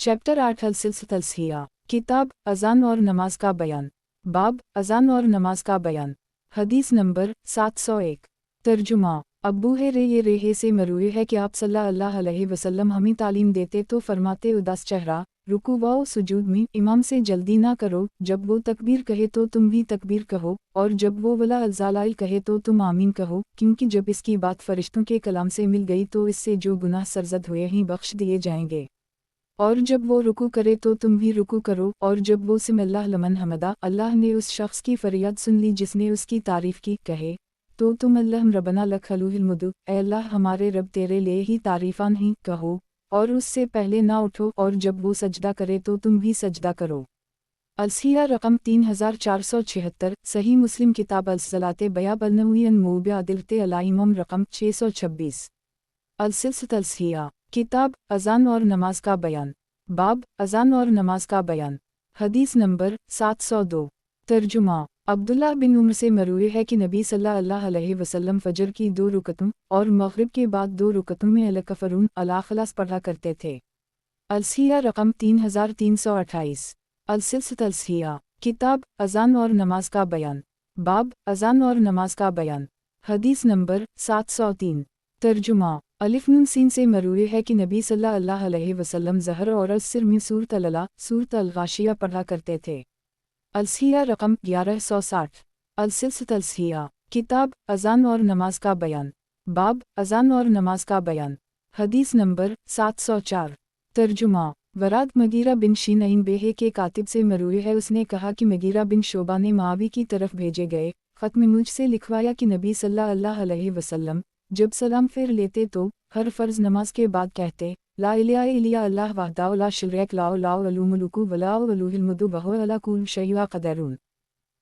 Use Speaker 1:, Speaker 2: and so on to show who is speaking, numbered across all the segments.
Speaker 1: Chapter 8 अल-सिलसिला, किताब अज़ान और नमाज का बयान, बाब अज़ान और नमाज का बयान। हदीस नंबर 701। तर्जुमा। अब्बू रेहे से मरूए है कि आप सल्लल्लाहु अलैहि वसल्लम हमें तालीम देते तो फरमाते उदास चेहरा रुकू व सुजूद में इमाम से जल्दी ना करो, जब वो तकबीर कहे तो तुम भी तकबीर कहो, और जब वो वला अज़्ज़ालाइल कहे तो तुम आमीन कहो, क्योंकि जब इसकी बात फरिश्तों के कलाम से मिल गई तो इससे जो गुनाह सरजद हुए ही बख्श दिए जाएंगे। और जब वो रुकू करे तो तुम भी रुकू करो, और जब वो सिमिल्लाह लमन हमदा अल्लाह ने उस शख्स की फरियाद सुन ली जिसने उसकी तारीफ़ की, कहे तो तुम अल्लाह रब्बना लखलुहिल मुदु, ऐ अल्लाह हमारे रब तेरे लिए ही तारीफ़ान ही कहो, और उससे पहले ना उठो, और जब वो सजदा करे तो तुम भी सजदा करो। अलसिया रकम 3476। सही मुस्लिम किताब अल-सलाते बयाब अल-नववियन मुबिया दिलते अलाइमम रकम 626। अल-सिलसिला, किताब अज़ान और नमाज का बयान, बाब अज़ान और नमाज का बयान। हदीस नंबर 702। तर्जुमा। अब्दुल्लाह बिन उम्र से मरूए है कि नबी सल्लल्लाहु अलैहि वसल्लम फजर की 2 रुकतों और मग़रिब के बाद 2 रुकतों में अल-कफ़रून अल-अख़लास पढ़ा करते थे। अलसिया रकम 3328। अल-सिलसिला, किताब अज़ान और नमाज का बयान, बाब अज़ान और नमाज का बयान। हदीस नंबर 703। तर्जुमा। अलिफ नून सीन से मरूए है कि नबी सल्लल्लाहु अलैहि वसल्लम ज़हर और असर में सूरत अल-गाशिया पढ़ा करते थे। अलसिया रकम 1160। अल-सिलसिला, किताब अज़ान और नमाज का बयान, बाब अज़ान और नमाज का बयान। हदीस नंबर 704। तर्जुमा। वराद मगीरा बिन शीनईन बेहे के कातिब से मरूए है, उसने कहा कि मगीरा बिन शोबा ने मुआवी की तरफ भेजे गए ख़त में मुझसे लिखवाया कि नबी सल्लल्लाहु अलैहि वसल्लम जब सलाम फेर लेते तो हर फ़र्ज़ नमाज के बाद कहते ला इलाहा इल्ला अल्लाह वहदाहु ला शरीक लहु लहुल मुल्कु व लहुल हिम्दु व हुवा अला कुल्लि शैइन क़दीर।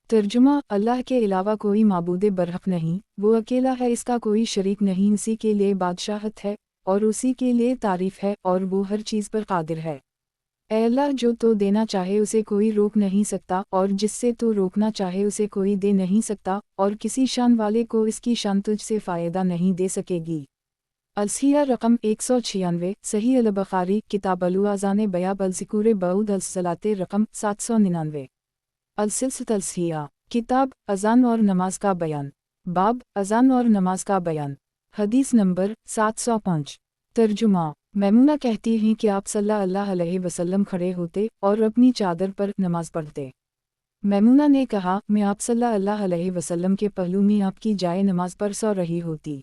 Speaker 1: तर्जुमा। अल्लाह के अलावा कोई माबूद बरहक नहीं, वो अकेला है, इसका कोई शरीक नहीं, उसी के लिए बादशाहत है और उसी के लिए तारीफ़ है, और वो हर चीज़ पर कादिर है। ऐ अल्लाह, जो तो देना चाहे उसे कोई रोक नहीं सकता, और जिससे तो रोकना चाहे उसे कोई दे नहीं सकता, और किसी शान वाले को इसकी शान तुझसे फ़ायदा नहीं दे सकेगी। अलसिया रकम 196। सही अल-बुखारी किताब अल-अज़ान बयाब अल-ज़िकुर बऊद अल-सलाते रकम 799। अल-सिलसिला, किताब अज़ान और नमाज का बयान, बाब अज़ान और नमाज का बयान। हदीस नंबर 705। तर्जुमा। मैमुना कहती हैं कि आप सल्लल्लाहु अलैहि वसल्लम खड़े होते और अपनी चादर पर नमाज पढ़ते। मैमुना ने कहा, मैं आप सल्लल्लाहु अलैहि वसल्लम के पहलू में आपकी जाए नमाज पर सो रही होती।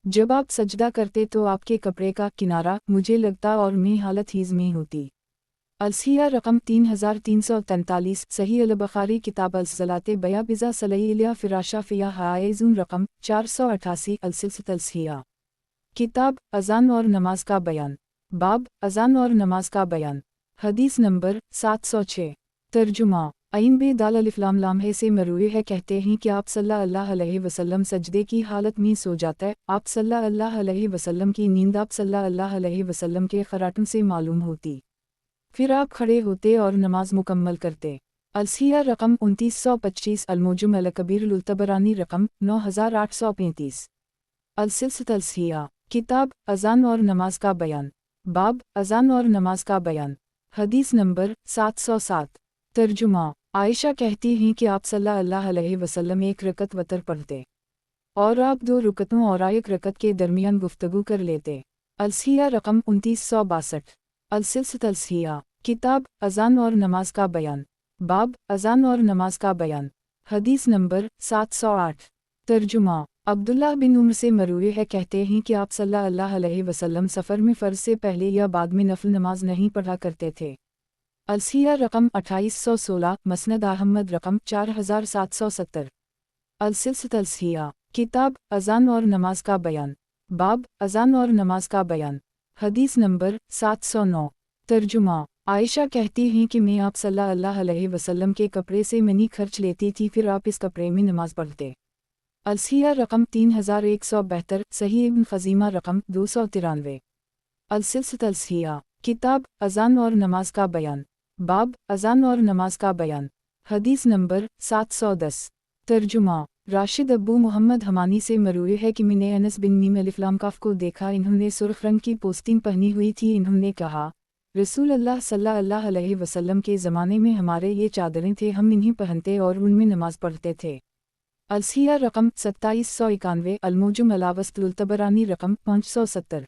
Speaker 1: जब आप सजदा करते तो आपके कपड़े का किनारा मुझे लगता और मैं हालत हीज़ में होती। अलसिया रकम 3343। सही अल-बुखारी किताब अल-सलाते बयाब इज़ा सल्लैया फ़िराशा फ़िया हाइज़ुन रकम 488। अल-सिलसिला, किताब अज़ान और नमाज का बयान, बाब अज़ान और नमाज का बयान। हदीस नंबर 706। तर्जुमा। अइन बे दाल अलिफ लाम लाम्हे से मरूए है, कहते हैं कि आप सल्लल्लाहु अलैहि वसल्लम सजदे की हालत में सो जाता है। आप सल्लल्लाहु अलैहि वसल्लम की नींद आप सल्लल्लाहु अलैहि वसल्लम के खराटों से मालूम होती। फिर आप खड़े होते और नमाज मुकम्मल करते। अलसिया रकम 2925। अल-मुजम अल-कबीर अल-तबरानी रकम 9835। अल-सिलसिला, किताब अज़ान और नमाज का बयान, बाब अज़ान और नमाज का बयान। हदीस नंबर 707। तर्जुमा। आयशा कहती हैं कि आप सल्लल्लाहु अलैहि वसल्लम 1 रकत वतर पढ़ते और आप 2 रुकतों और 1 रकत के दरमियान गुफ्तगू कर लेते। अलसिया रकम 2962। अल-सिलसिला, किताब अज़ान और नमाज का बयान, बाब अज़ान और नमाज का बयान। हदीस नंबर 708। तर्जुमा। अब्दुल्लाह बिन उम्र से मरूए है, कहते हैं कि आप सल्लल्लाहु अलैहि वसल्लम सफ़र में फ़र्ज़ से पहले या बाद में नफल नमाज नहीं पढ़ा करते थे। अलसिया रकम 2816। मसनद अहमद रकम 4770। अल-सिलसिला, किताब अज़ान और नमाज का बयान, बाब अज़ान और नमाज का बयान। हदीस नंबर 709। तर्जुमा। आयशा कहती हैं कि मैं आप सल्लल्लाहु अलैहि वसल्लम के कपड़े से मनी खर्च लेती थी, फिर आप इस कपड़े में नमाज पढ़ते। अलसिया रकम 3172। सही इब्न ख़ज़ीमा रकम 293। अल-सिलसिला, किताब अज़ान और नमाज का बयान, बाब अज़ान और नमाज का बयान। हदीस नंबर 710। तर्जुमा। राशिद अब्बू मोहम्मद हमानी से मरूए है कि मैंने अनस बिन मीम अलिफ लाम काफ को देखा, इन्होंने सुर्ख रंग की पोस्तीन पहनी हुई थी। इन्होंने कहा, रसूल अल्लाह सल्लल्लाहु अलैहि वसल्लम के ज़माने में हमारे ये चादरें थे, हम इन्हीं पहनते और उनमें नमाज पढ़ते थे। अलसिया रकम 2791, अलमोजुम अलावस्तुल तबरानी रकम 570।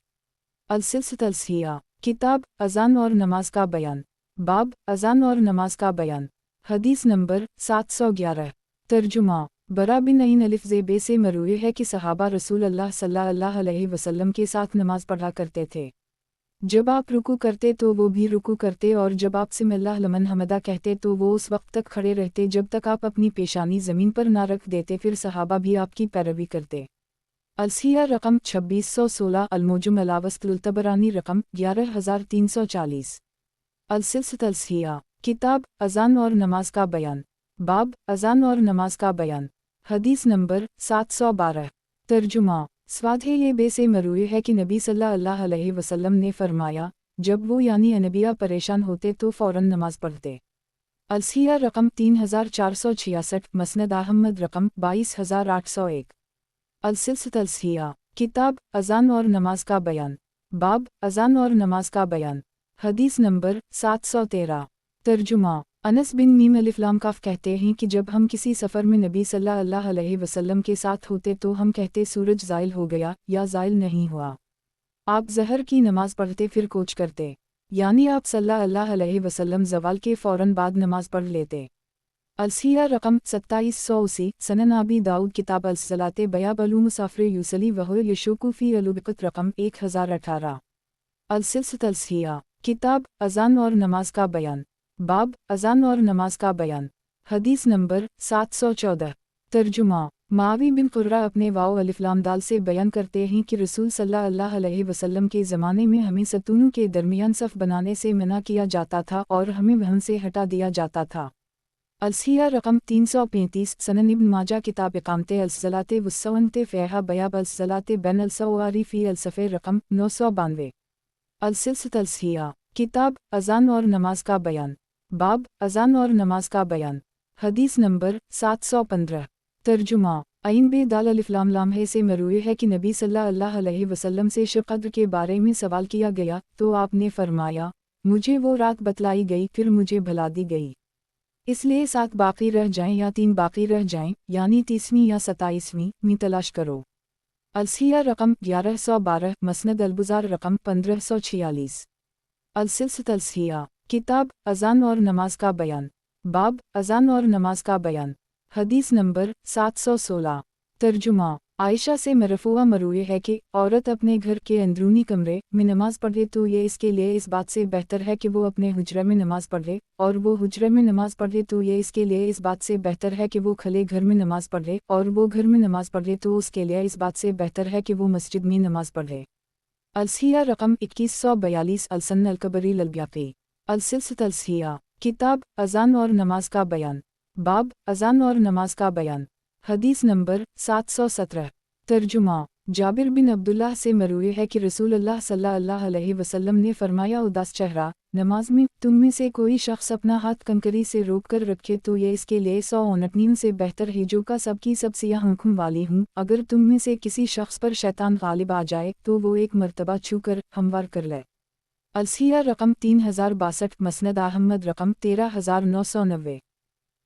Speaker 1: अलसिया किताब अज़ान और नमाज का बयान, बाब अज़ान और नमाज का बयान। हदीस नंबर 711। तर्जुमा बरा बिन अईन अलिफ ज़ेबे से मरूए है कि सहाबा रसूल अल्लाह सल्लल्लाहु अलैहि वसल्लम के साथ नमाज पढ़ा करते थे। जब आप रुकू करते तो वो भी रुकू करते, और जब आप सिमिल्लाह लिमन हमिदा कहते तो वो उस वक्त तक खड़े रहते जब तक आप अपनी पेशानी ज़मीन पर ना रख देते, फिर सहाबा भी आपकी पैरवी करते। अलसिया रकम 2616, अलमोजुम अलावस्तुल तबरानी रकम 11340। अलसिया किताब अज़ान और नमाज का बयान, बाब अज़ान और नमाज का बयान। हदीस नंबर 712। तर्जुमा स्वाधे ये बे से मरूए है कि नबी सल्लल्लाहु अलैहि वसल्लम ने फरमाया, जब वो यानी अनबिया परेशान होते तो फ़ौरन नमाज पढ़ते। अलसिया रकम 3466, मसनद अहमद रकम 22801। अलसिया किताब अज़ान और नमाज का बयान, बाब अज़ान और नमाज का बयान। हदीस नंबर 713। तर्जुमा अनस बिन मीम अलिफ लाम काफ कहते हैं कि जब हम किसी सफ़र में नबी सल्लल्लाहु अलैहि वसल्लम के साथ होते तो हम कहते सूरज ज़ाइल हो गया या ज़ाइल नहीं हुआ। आप ज़हर की नमाज़ पढ़ते फिर कोच करते, यानी आप सल्लल्लाहु अलैहि वसल्लम ज़वाल के फ़ौरन बाद नमाज़ पढ़ लेते। अलसिया रकम 2780, सनन अबी दाऊद किताब अलसलाते बयाब अलू मुसाफिर यूसली वह यशोकू फ़ी अलुबिक़त रकम 1018। अलसिया किताब अज़ान और नमाज का बयान, बाब अज़ान और नमाज का बयान। हदीस नंबर 714। तर्जुमा मावी बिन कुर्रा अपने वाओ अलिफ्लाम दाल से बयान करते हैं कि रसूल सल्लल्लाहु अलैहि वसल्लम के ज़माने में हमें सतूनों के दरमियान सफ़ बनाने से मना किया जाता था और हमें वहन से हटा दिया जाता था। अलसिया रकम 335, सनन इब्न माजा किताब इकामते अलसलाते वस्सवनते फ़ेहा बयाब अलसलाते बैन अलसवारी फ़ी अलसफ़े रकम 992। अलसिया किताब अज़ान और नमाज का बयान, बाब अज़ान और नमाज का बयान। हदीस नंबर 715। तर्जुमा अईन बे दाल अलिफ्लाम लाम्हे से मरूए है कि नबी सल्लल्लाहु अलैहि वसल्लम से शब क़द्र के बारे में सवाल किया गया तो आपने फरमाया, मुझे वो रात बतलाई गई फिर मुझे भुला दी गई, इसलिए 7 बाकी रह जाएं या 3 बाकी रह जाएं, यानी 30वीं या 27वीं में तलाश करो। अलसिया रकम 1112, मसनद अलबुज़ार रकम 1546। अलसिया किताब अज़ान और नमाज का बयान, बाब अज़ान और नमाज का बयान। हदीस नंबर 716। तर्जुमा आयशा से मरफूआ मरूए है कि औरत अपने घर के अंदरूनी कमरे में नमाज पढ़े तो ये इसके लिए इस बात से बेहतर है कि वो अपने हुजरे में नमाज पढ़े, और वो हुजरे में नमाज पढ़े तो ये इसके लिए इस बात से बेहतर है कि वो खले घर में नमाज पढ़े, और वो घर में नमाज पढ़े तो उसके लिए इस बात से बेहतर है कि वो मस्जिद में नमाज पढ़े। अलसिया रकम 2142, अलसन अलकबरी ललब्याकी। अलसिया किताब अज़ान और नमाज का बयान, बाब अज़ान और नमाज का बयान। हदीस नंबर 717। तर्जुमा जाबिर बिन अब्दुल्लाह से मरूए है कि रसूलुल्लाह सल्लल्लाहु अलैहि वसल्लम ने फरमाया, उदास चेहरा नमाज में तुम में से कोई शख्स अपना हाथ कंकरी से रोक कर रखे तो ये इसके लिए 100 ओनटनियों से बेहतर है जो का सबकी सब सियाह आँखों वाली हूँ। अगर तुम में से किसी शख्स पर शैतान गालिब आ जाए तो वो एक मर्तबा छू कर हमवार कर ले। अलसिया रकम 3062, मसनद अहमद रकम 13990।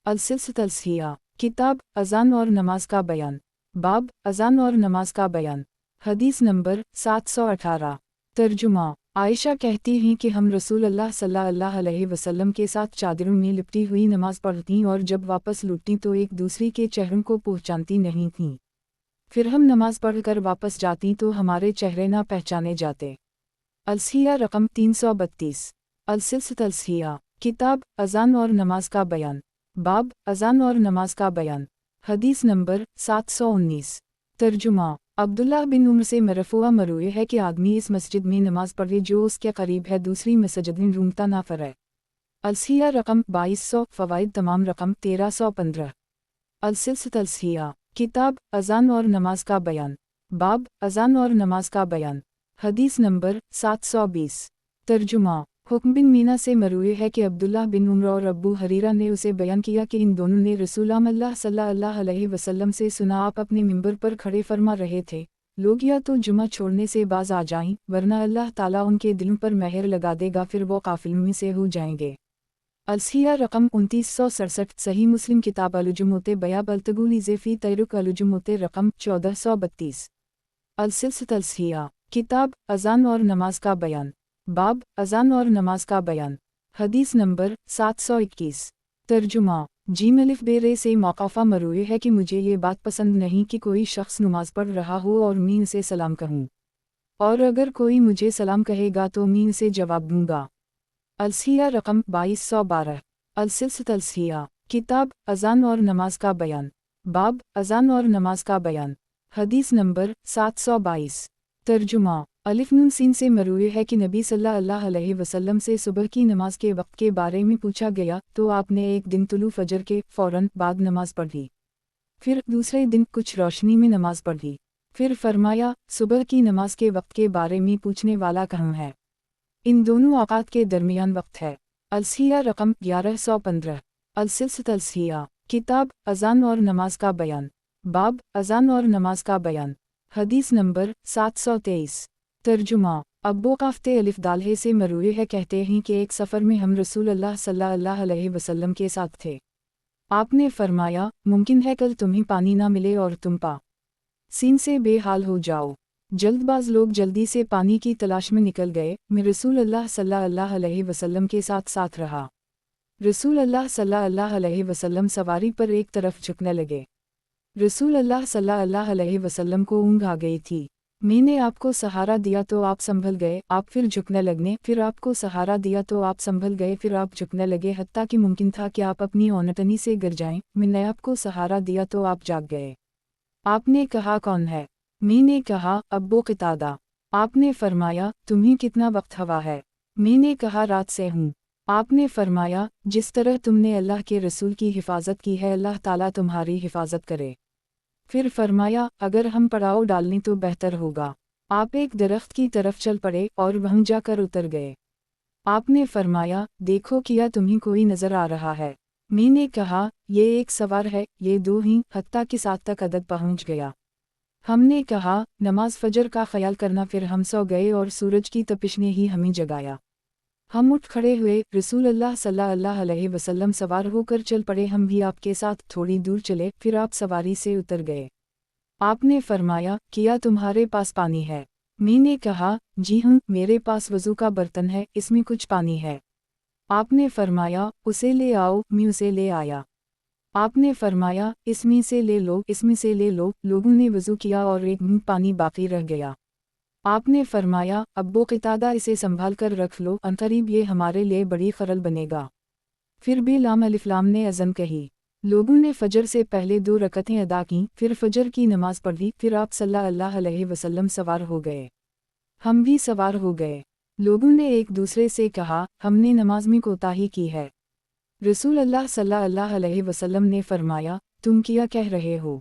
Speaker 1: अलसिया किताब अज़ान और नमाज का बयान, बाब अज़ान और नमाज का बयान। हदीस नंबर 718। तर्जुमा आयशा कहती हैं कि हम रसूलुल्लाह सल्लल्लाहु अलैहि वसल्लम के साथ चादरों में लिपटी हुई नमाज पढ़ती और जब वापस लौटती तो एक दूसरी के चेहरों को पहचानती नहीं थीं। फिर हम नमाज पढ़कर वापस जाती तो हमारे चेहरे ना पहचाने जाते। अलसिया रकम 332। अलसिया किताब अज़ान और नमाज का बयान, बाब अज़ान और नमाज का बयान। हदीस नंबर 719। तर्जुमा अब्दुल्लाह बिन उम्र से मरफूआ मरूए है कि आदमी इस मस्जिद में नमाज पढ़े जो उसके करीब है, दूसरी मस्जिद में रूमता ना फरे। अलसिया रकम 2200, फ़वाइद तमाम रकम 1315। अलसिया किताब अज़ान और नमाज का बयान, बाब अज़ान और नमाज का बयान। हदीस नंबर 720। तर्जुमा हुक्म बिन मीना से मरूए है कि अब्दुल्लाह बिन उम्र और अब्बू हरीरा ने उसे बयान किया कि इन दोनों ने रसूलुल्लाह सल्लल्लाहु अलैहि वसल्लम से सुना, आप अपने मिंबर पर खड़े फरमा रहे थे लोग या तो जुमा छोड़ने से बाज आ जाएं, वरना अल्लाह ताला उनके दिलों पर मेहर लगा देगा, फिर वो काफिल में से हो जाएंगे। अलसिया रकम 2967 सही मुस्लिम किताब अलजुमुते बयाब अलतगुल फ़ी तैरुक अलजुमुते रकम 1432। अलसिलसिलत अलसिया किताब अज़ान और नमाज का बयान, बाब अज़ान और नमाज का बयान। हदीस नंबर 721। तर्जुमा जीम अलिफ बे रे से मौक़फ़ा मरूए है कि मुझे ये बात पसंद नहीं कि कोई शख्स नमाज पढ़ रहा हो और मैं उसे सलाम कहूँ, और अगर कोई मुझे सलाम कहेगा तो मैं उसे जवाब दूंगा। अलसिया रकम 2212। अलसिलसिलत अलसिया किताब अज़ान और नमाज का बयान, बाब अज़ान और नमाज का बयान। हदीस नंबर 722। तर्जुमा अलिफ नून सीन से मरूए है कि नबी सल्लल्लाहु अलैहि वसल्लम से सुबह की नमाज के वक्त के बारे में पूछा गया तो आपने एक दिन तुलू फजर के फ़ौरन बाद नमाज पढ़ी, फिर दूसरे दिन कुछ रोशनी में नमाज पढ़ी, फिर फरमाया सुबह की नमाज के वक्त के बारे में पूछने वाला कहाँ है? इन दोनों औकात के दरमियान वक्त है। अलसिया रकम 1115। अलसिलसिलत अलसिया किताब अज़ान और नमाज का बयान, बाब अज़ान और नमाज का बयान। हदीस नंबर 723। तर्जुमा अब्बू काफ्ते अलिफ दाल्हे से मरूए है, कहते हैं कि एक सफ़र में हम रसूल अल्लाह सल्लल्लाहु अलैहि वसल्लम के साथ थे। आपने फरमाया मुमकिन है कल तुम्हें पानी ना मिले और तुम सीन से बेहाल हो जाओ। जल्दबाज लोग जल्दी से पानी की तलाश में निकल गए। मैं रसूल अल्लाह सल्लल्लाहु अलैहि वसल्लम के साथ रहा। रसूल अल्लाह सल्लल्लाहु अलैहि वसल्लम सवारी पर एक तरफ झुकने लगे। रसूल अल्लाह सल्लल्लाहु अलैहि वसल्लम को ऊँघ आ गई थी। मैंने आपको सहारा दिया तो आप संभल गए, आप फिर झुकने लगने, फिर आपको सहारा दिया तो आप संभल गए, फिर आप झुकने लगे, हत्ता कि मुमकिन था कि आप अपनी औनटनी से गिर जाएं। मैंने आपको सहारा दिया तो आप जाग गए। आपने कहा कौन है? मैंने कहा अब्बू क़तादा। आपने फरमाया तुम्हें कितना वक्त हुआ है? मैंने कहा रात से हूँ। आपने फरमाया जिस तरह तुमने अल्लाह के रसूल की हिफाजत की है अल्लाह ताला तुम्हारी हिफाजत करे। फिर फरमाया अगर हम पड़ाव डालने तो बेहतर होगा। आप एक दरख्त की तरफ चल पड़े और वहीं जाकर उतर गए। आपने फरमाया देखो क्या तुम्हें कोई नज़र आ रहा है? मैंने कहा ये एक सवार है, ये दो ही, हत्ता कि 7 तक अदद पहुँच गया। हमने कहा नमाज फजर का ख्याल करना, फिर हम सो गए और सूरज की तपिश ने ही हमें जगाया। हम उठ खड़े हुए, रसूल अल्लाह सल्लल्लाहु अलैहि वसल्लम सवार होकर चल पड़े, हम भी आपके साथ थोड़ी दूर चले, फिर आप सवारी से उतर गए। आपने फरमाया क्या तुम्हारे पास पानी है? मैंने कहा जी हाँ, मेरे पास वज़ू का बर्तन है, इसमें कुछ पानी है। आपने फरमाया उसे ले आओ। मैं उसे ले आया। आपने फरमाया इसमें से ले लो, इसमें से ले लो। लोगों ने वज़ू किया और एक घूंट पानी बाकी रह गया। आपने फरमाया अब्बू क़तादा इसे संभाल कर रख लो, अनकरीब ये हमारे लिए बड़ी खरल बनेगा। फिर भी लाम अलिफ्लाम ने अज़न कही। लोगों ने फजर से पहले 2 रकतें अदा की, फिर फजर की नमाज पढ़ी, फिर आप सल्लल्लाहु अलैहि वसल्लम सवार हो गए। हम भी सवार हो गए। लोगों ने एक दूसरे से कहा हमने नमाज में कोताही की है। रसूल अल्लाह सल्लल्लाहु अलैहि वसल्लम ने फरमाया तुम क्या कह रहे हो?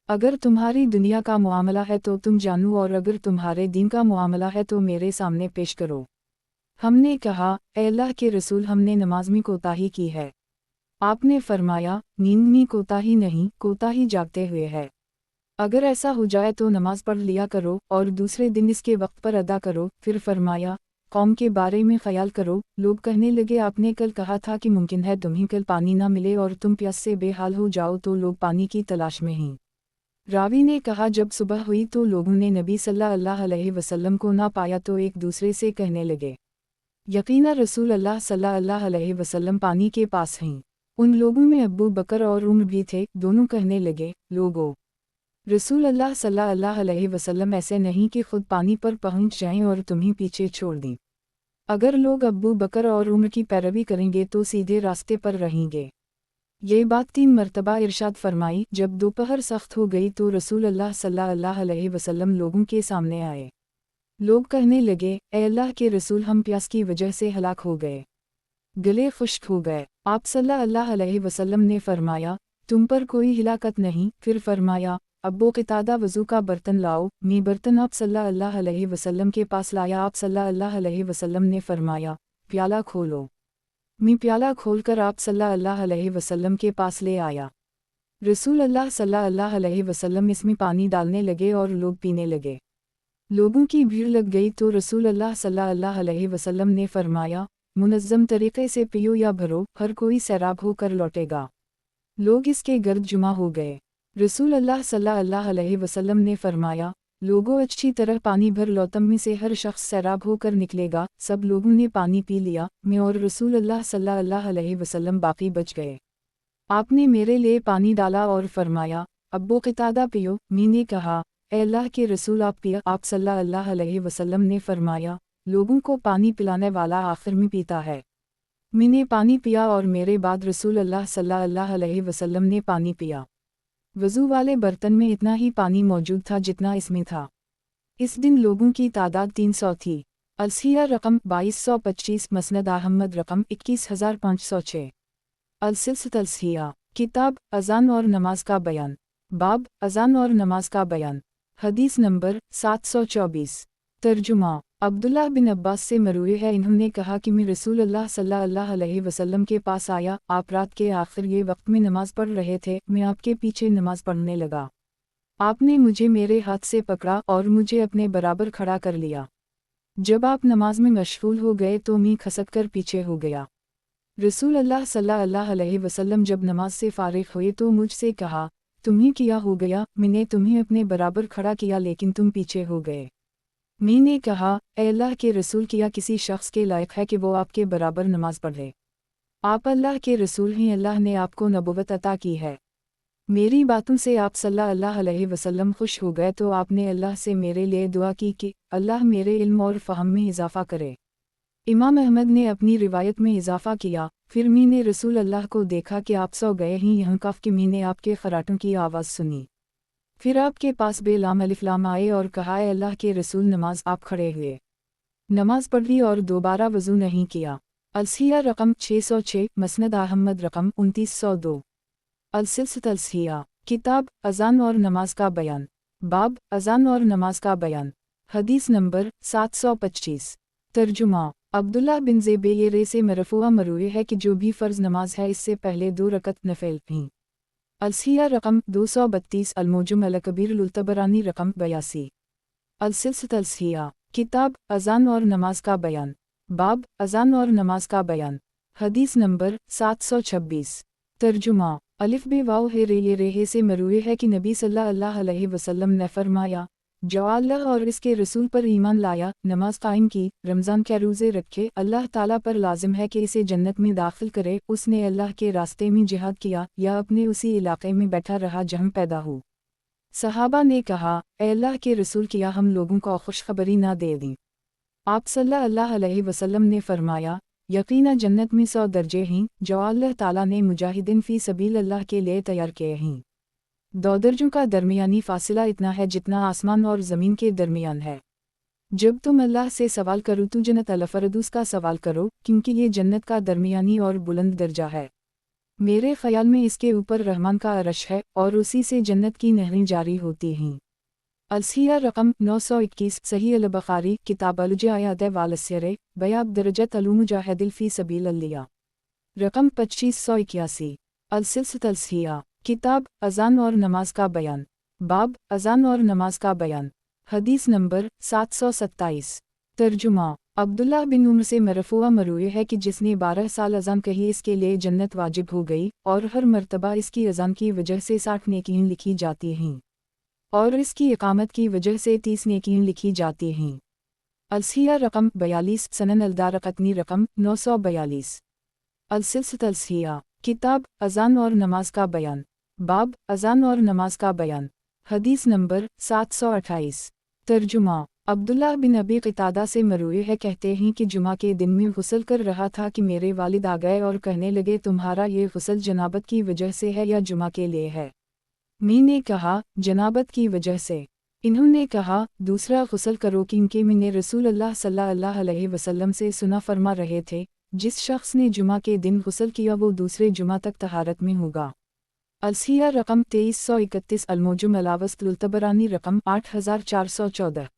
Speaker 1: अगर तुम्हारी दुनिया का मामला है तो तुम जानो, और अगर तुम्हारे दीन का मामला है तो मेरे सामने पेश करो। हमने कहा ए अल्लाह के रसूल, हमने नमाज में कोताही की है। आपने फरमाया नींद में कोताही नहीं, कोताही जागते हुए है। अगर ऐसा हो जाए तो नमाज पढ़ लिया करो और दूसरे दिन इसके वक्त पर अदा करो। फिर फरमाया कौम के बारे में ख्याल करो। लोग कहने लगे आपने कल कहा था कि मुमकिन है तुम्हें कल पानी ना मिले और तुम प्यास से बेहाल हो जाओ, तो लोग पानी की तलाश में हैं। रावी ने कहा जब सुबह हुई तो लोगों ने नबी सल्लल्लाहु अलैहि वसल्लम को ना पाया तो एक दूसरे से कहने लगे यकीनन रसूल अल्लाह सल्लल्लाहु अलैहि वसल्लम पानी के पास हैं। उन लोगों में अब्बू बकर और उमर भी थे। दोनों कहने लगे लोगों, रसूल अल्लाह सल्लल्लाहु अलैहि वसल्लम ऐसे नहीं कि खुद पानी पर पहुंच जाएं और तुम्हें पीछे छोड़ दें। अगर लोग अब्बू बकर और उमर की पैरवी करेंगे तो सीधे रास्ते पर रहेंगे। ये बात 3 मरतबा इरशाद फरमाई। जब दोपहर सख्त हो गई तो रसूल अल्लाह सल्लल्लाहु अलैहि वसल्लम लोगों के सामने आए। लोग कहने लगे ए अल्लाह के रसूल, हम प्यास की वजह से हलाक हो गए, गले खुश्क हो गए। आप सल्लल्लाहु अलैहि वसल्लम ने फरमाया तुम पर कोई हिलाकत नहीं। फिर फरमाया अब्बू क़तादा वज़ू का बर्तन लाओ। मैं बर्तन आप सल्लल्लाहु अलैहि वसल्लम के पास लाया। आप सल्लल्लाहु अलैहि वसल्लम ने फरमाया प्याला खोलो। मैं प्याला खोलकर आप सल्लल्लाहु अलैहि वसल्लम के पास ले आया। रसूल अल्लाह सल्लल्लाहु अलैहि वसल्लम इसमें पानी डालने लगे और लोग पीने लगे। लोगों की भीड़ लग गई तो रसूल अल्लाह सल्लल्लाहु अलैहि वसल्लम ने फरमाया, मुनज़्ज़म तरीक़े से पियो या भरो, हर कोई सैराब होकर लौटेगा। लोग इसके गर्द जुमा हो गए। रसूल अल्लाह सल्लल्लाहु अलैहि वसल्लम ने फरमाया, लोगों अच्छी तरह पानी भर लो, तम में से हर शख्स सैराब होकर निकलेगा। सब लोगों ने पानी पी लिया, मैं और रसूल अल्लाह सल्लल्लाहु अलैहि वसल्लम बाकी बच गए। आपने मेरे लिए पानी डाला और फरमाया, अब्बू क़तादा पियो। मैंने कहा, ए अल्लाह के रसूल आप पिया। आप सल्लल्लाहु अलैहि वसल्लम ने फरमाया, लोगों को पानी पिलाने वाला आखिर में पीता है। मैंने पानी पिया और मेरे बाद रसूल अल्लाह सल्लल्लाहु अलैहि वसल्लम ने पानी पिया। वज़ू वाले बर्तन में इतना ही पानी मौजूद था जितना इसमें था। इस दिन लोगों की तादाद 300 थी। अलसिया रकम 2225, मसनद अहमद रकम 21506। अलसिलसिया किताब अज़ान और नमाज का बयान। बाब अज़ान और नमाज का बयान। हदीस नंबर 724। तर्जुमा अब्दुल्लाह बिन अब्बास से मरूए है, इन्होंने कहा कि मैं रसूल अल्लाह सल्लल्लाहु अलैहि वसल्लम के पास आया। आप रात के आखिर ये वक्त में नमाज पढ़ रहे थे। मैं आपके पीछे नमाज पढ़ने लगा। आपने मुझे मेरे हाथ से पकड़ा और मुझे अपने बराबर खड़ा कर लिया। जब आप नमाज में मशगूल हो गए तो मैं खसक कर पीछे हो गया। रसूल अल्लाह सल्लल्लाहु अलैहि वसल्लम जब नमाज से फारिग हुए तो मुझसे कहा, तुम्हें क्या हो गया? मैंने तुम्हें अपने बराबर खड़ा किया लेकिन तुम पीछे हो गए। मैंने कहा, ए अल्लाह के रसूल, किया किसी शख्स के लायक है कि वो आपके बराबर नमाज पढ़े? आप अल्लाह के रसूल हैं, अल्लाह ने आपको नबुवत अता की है। मेरी बातों से आप सल्लल्लाहु अलैहि वसल्लम खुश हो गए तो आपने अल्लाह से मेरे लिए दुआ की कि अल्लाह मेरे इल्म और फ़हम में इजाफ़ा करे। इमाम अहमद ने अपनी रिवायत में इजाफ़ा किया, फिर मैंने रसूल अल्लाह को देखा कि आप सो गए हैं, यहाँ कफ कि मैंने आपके खराटों की आवाज़ सुनी। फिर आपके पास बेलाम अलिफ्लाम आए और कहा, ए अल्लाह के रसूल नमाज। आप खड़े हुए, नमाज पढ़ ली और दोबारा वज़ू नहीं किया। अलसिया रकम 606, मसनद अहमद रकम 2902। अलसिलसिया किताब अज़ान और नमाज का बयान। बाब अज़ान और नमाज का बयान। हदीस नंबर 725। तर्जुमा अब्दुल्लाह बिन ज़ेबेरे से मरफ़ूआ मरूए है कि जो भी फ़र्ज़ नमाज है इससे पहले 2 रकत नफ़िल थीं। अलसिया रकम 232, अलमोजुम अलकबीर लुल्तबरानी रकम 82। अलसिलसिया किताब अज़ान और नमाज का बयान। बाब अज़ान और नमाज का बयान। हदीस नंबर 726। तर्जुमा अलिफ बे वाव हे रे ये रेहे से मरूए है कि नबी सल्लल्लाहु अलैहि वसल्लम ने फरमाया, जो अल्लाह और इसके रसूल पर ईमान लाया, नमाज कायम की, रमज़ान के रोज़े रखे, अल्लाह ताला पर लाजिम है कि इसे जन्नत में दाखिल करे। उसने अल्लाह के रास्ते में जिहाद किया या अपने उसी इलाके में बैठा रहा जहाँ पैदा हो। सहाबा ने कहा, ए अल्लाह के रसूल, किया हम लोगों को खुशखबरी ना दे दी? आप सल्लल्लाहु अलैहि वसल्लम ने फरमाया, यकीनन जन्नत में 100 दर्जे हैं जो अल्लाह ताला ने मुजाहिदीन फ़ी सबील अल्लाह के लिए तैयार किए हैं। 2 दर्जों का दरमियानी फासिला इतना है जितना आसमान और ज़मीन के दरमियान है। जब तुम अल्लाह से सवाल करो तो जन्नत अल-फ़रदौस का सवाल करो, क्योंकि ये जन्नत का दरमियानी और बुलंद दर्जा है। मेरे ख़याल में इसके ऊपर रहमान का अरश है और उसी से जन्नत की नहरें जारी होती हैं। अलसिया रकम 921, सही अल-बुखारी किताब अल-जिहाद वालस्यरे बयाब दरजत अल-मुजाहिदिल फ़ी सबीलिल्लाह रकम 2581। अलसिलसिया किताब अज़ान और नमाज का बयान। बाब अज़ान और नमाज का बयान। हदीस नंबर 727। तर्जुमा अब्दुल्लाह बिन उम्र से मरफ़ूआ मरूए है कि जिसने 12 साल अज़ान कही इसके लिए जन्नत वाजिब हो गई और हर मर्तबा इसकी अज़ान की वजह से 60 नेकियां लिखी जाती हैं और इसकी इकामत की वजह से 30 नेकियां लिखी जाती हैं। अलसिया रकम 42, सनन अल-दारक़ुतनी रकम 942। अलसिलसिया किताब अज़ान और नमाज का बयान। बाब अज़ान और नमाज का बयान। हदीस नंबर 728। तर्जुमा अब्दुल्लाह बिन अबी क़तादा से मरूए है, कहते हैं कि जुमा के दिन में गुस्ल कर रहा था कि मेरे वालिद आ गए और कहने लगे, तुम्हारा ये गुस्ल जनाबत की वजह से है या जुमा के लिए है? मैंने कहा, जनाबत की वजह से। इन्होंने कहा, दूसरा गुस्ल करो, क्योंकि मैंने रसूल अल्लाह सल्लल्लाहु अलैहि वसल्लम से सुना फरमा रहे थे, जिस शख्स ने जुमा के दिन गुस्ल किया वो दूसरे जुमा तक तहारत में होगा। अलसिया रकम 2331, अलमोजुम अलावस्त लुल्तबरानी रकम 8414।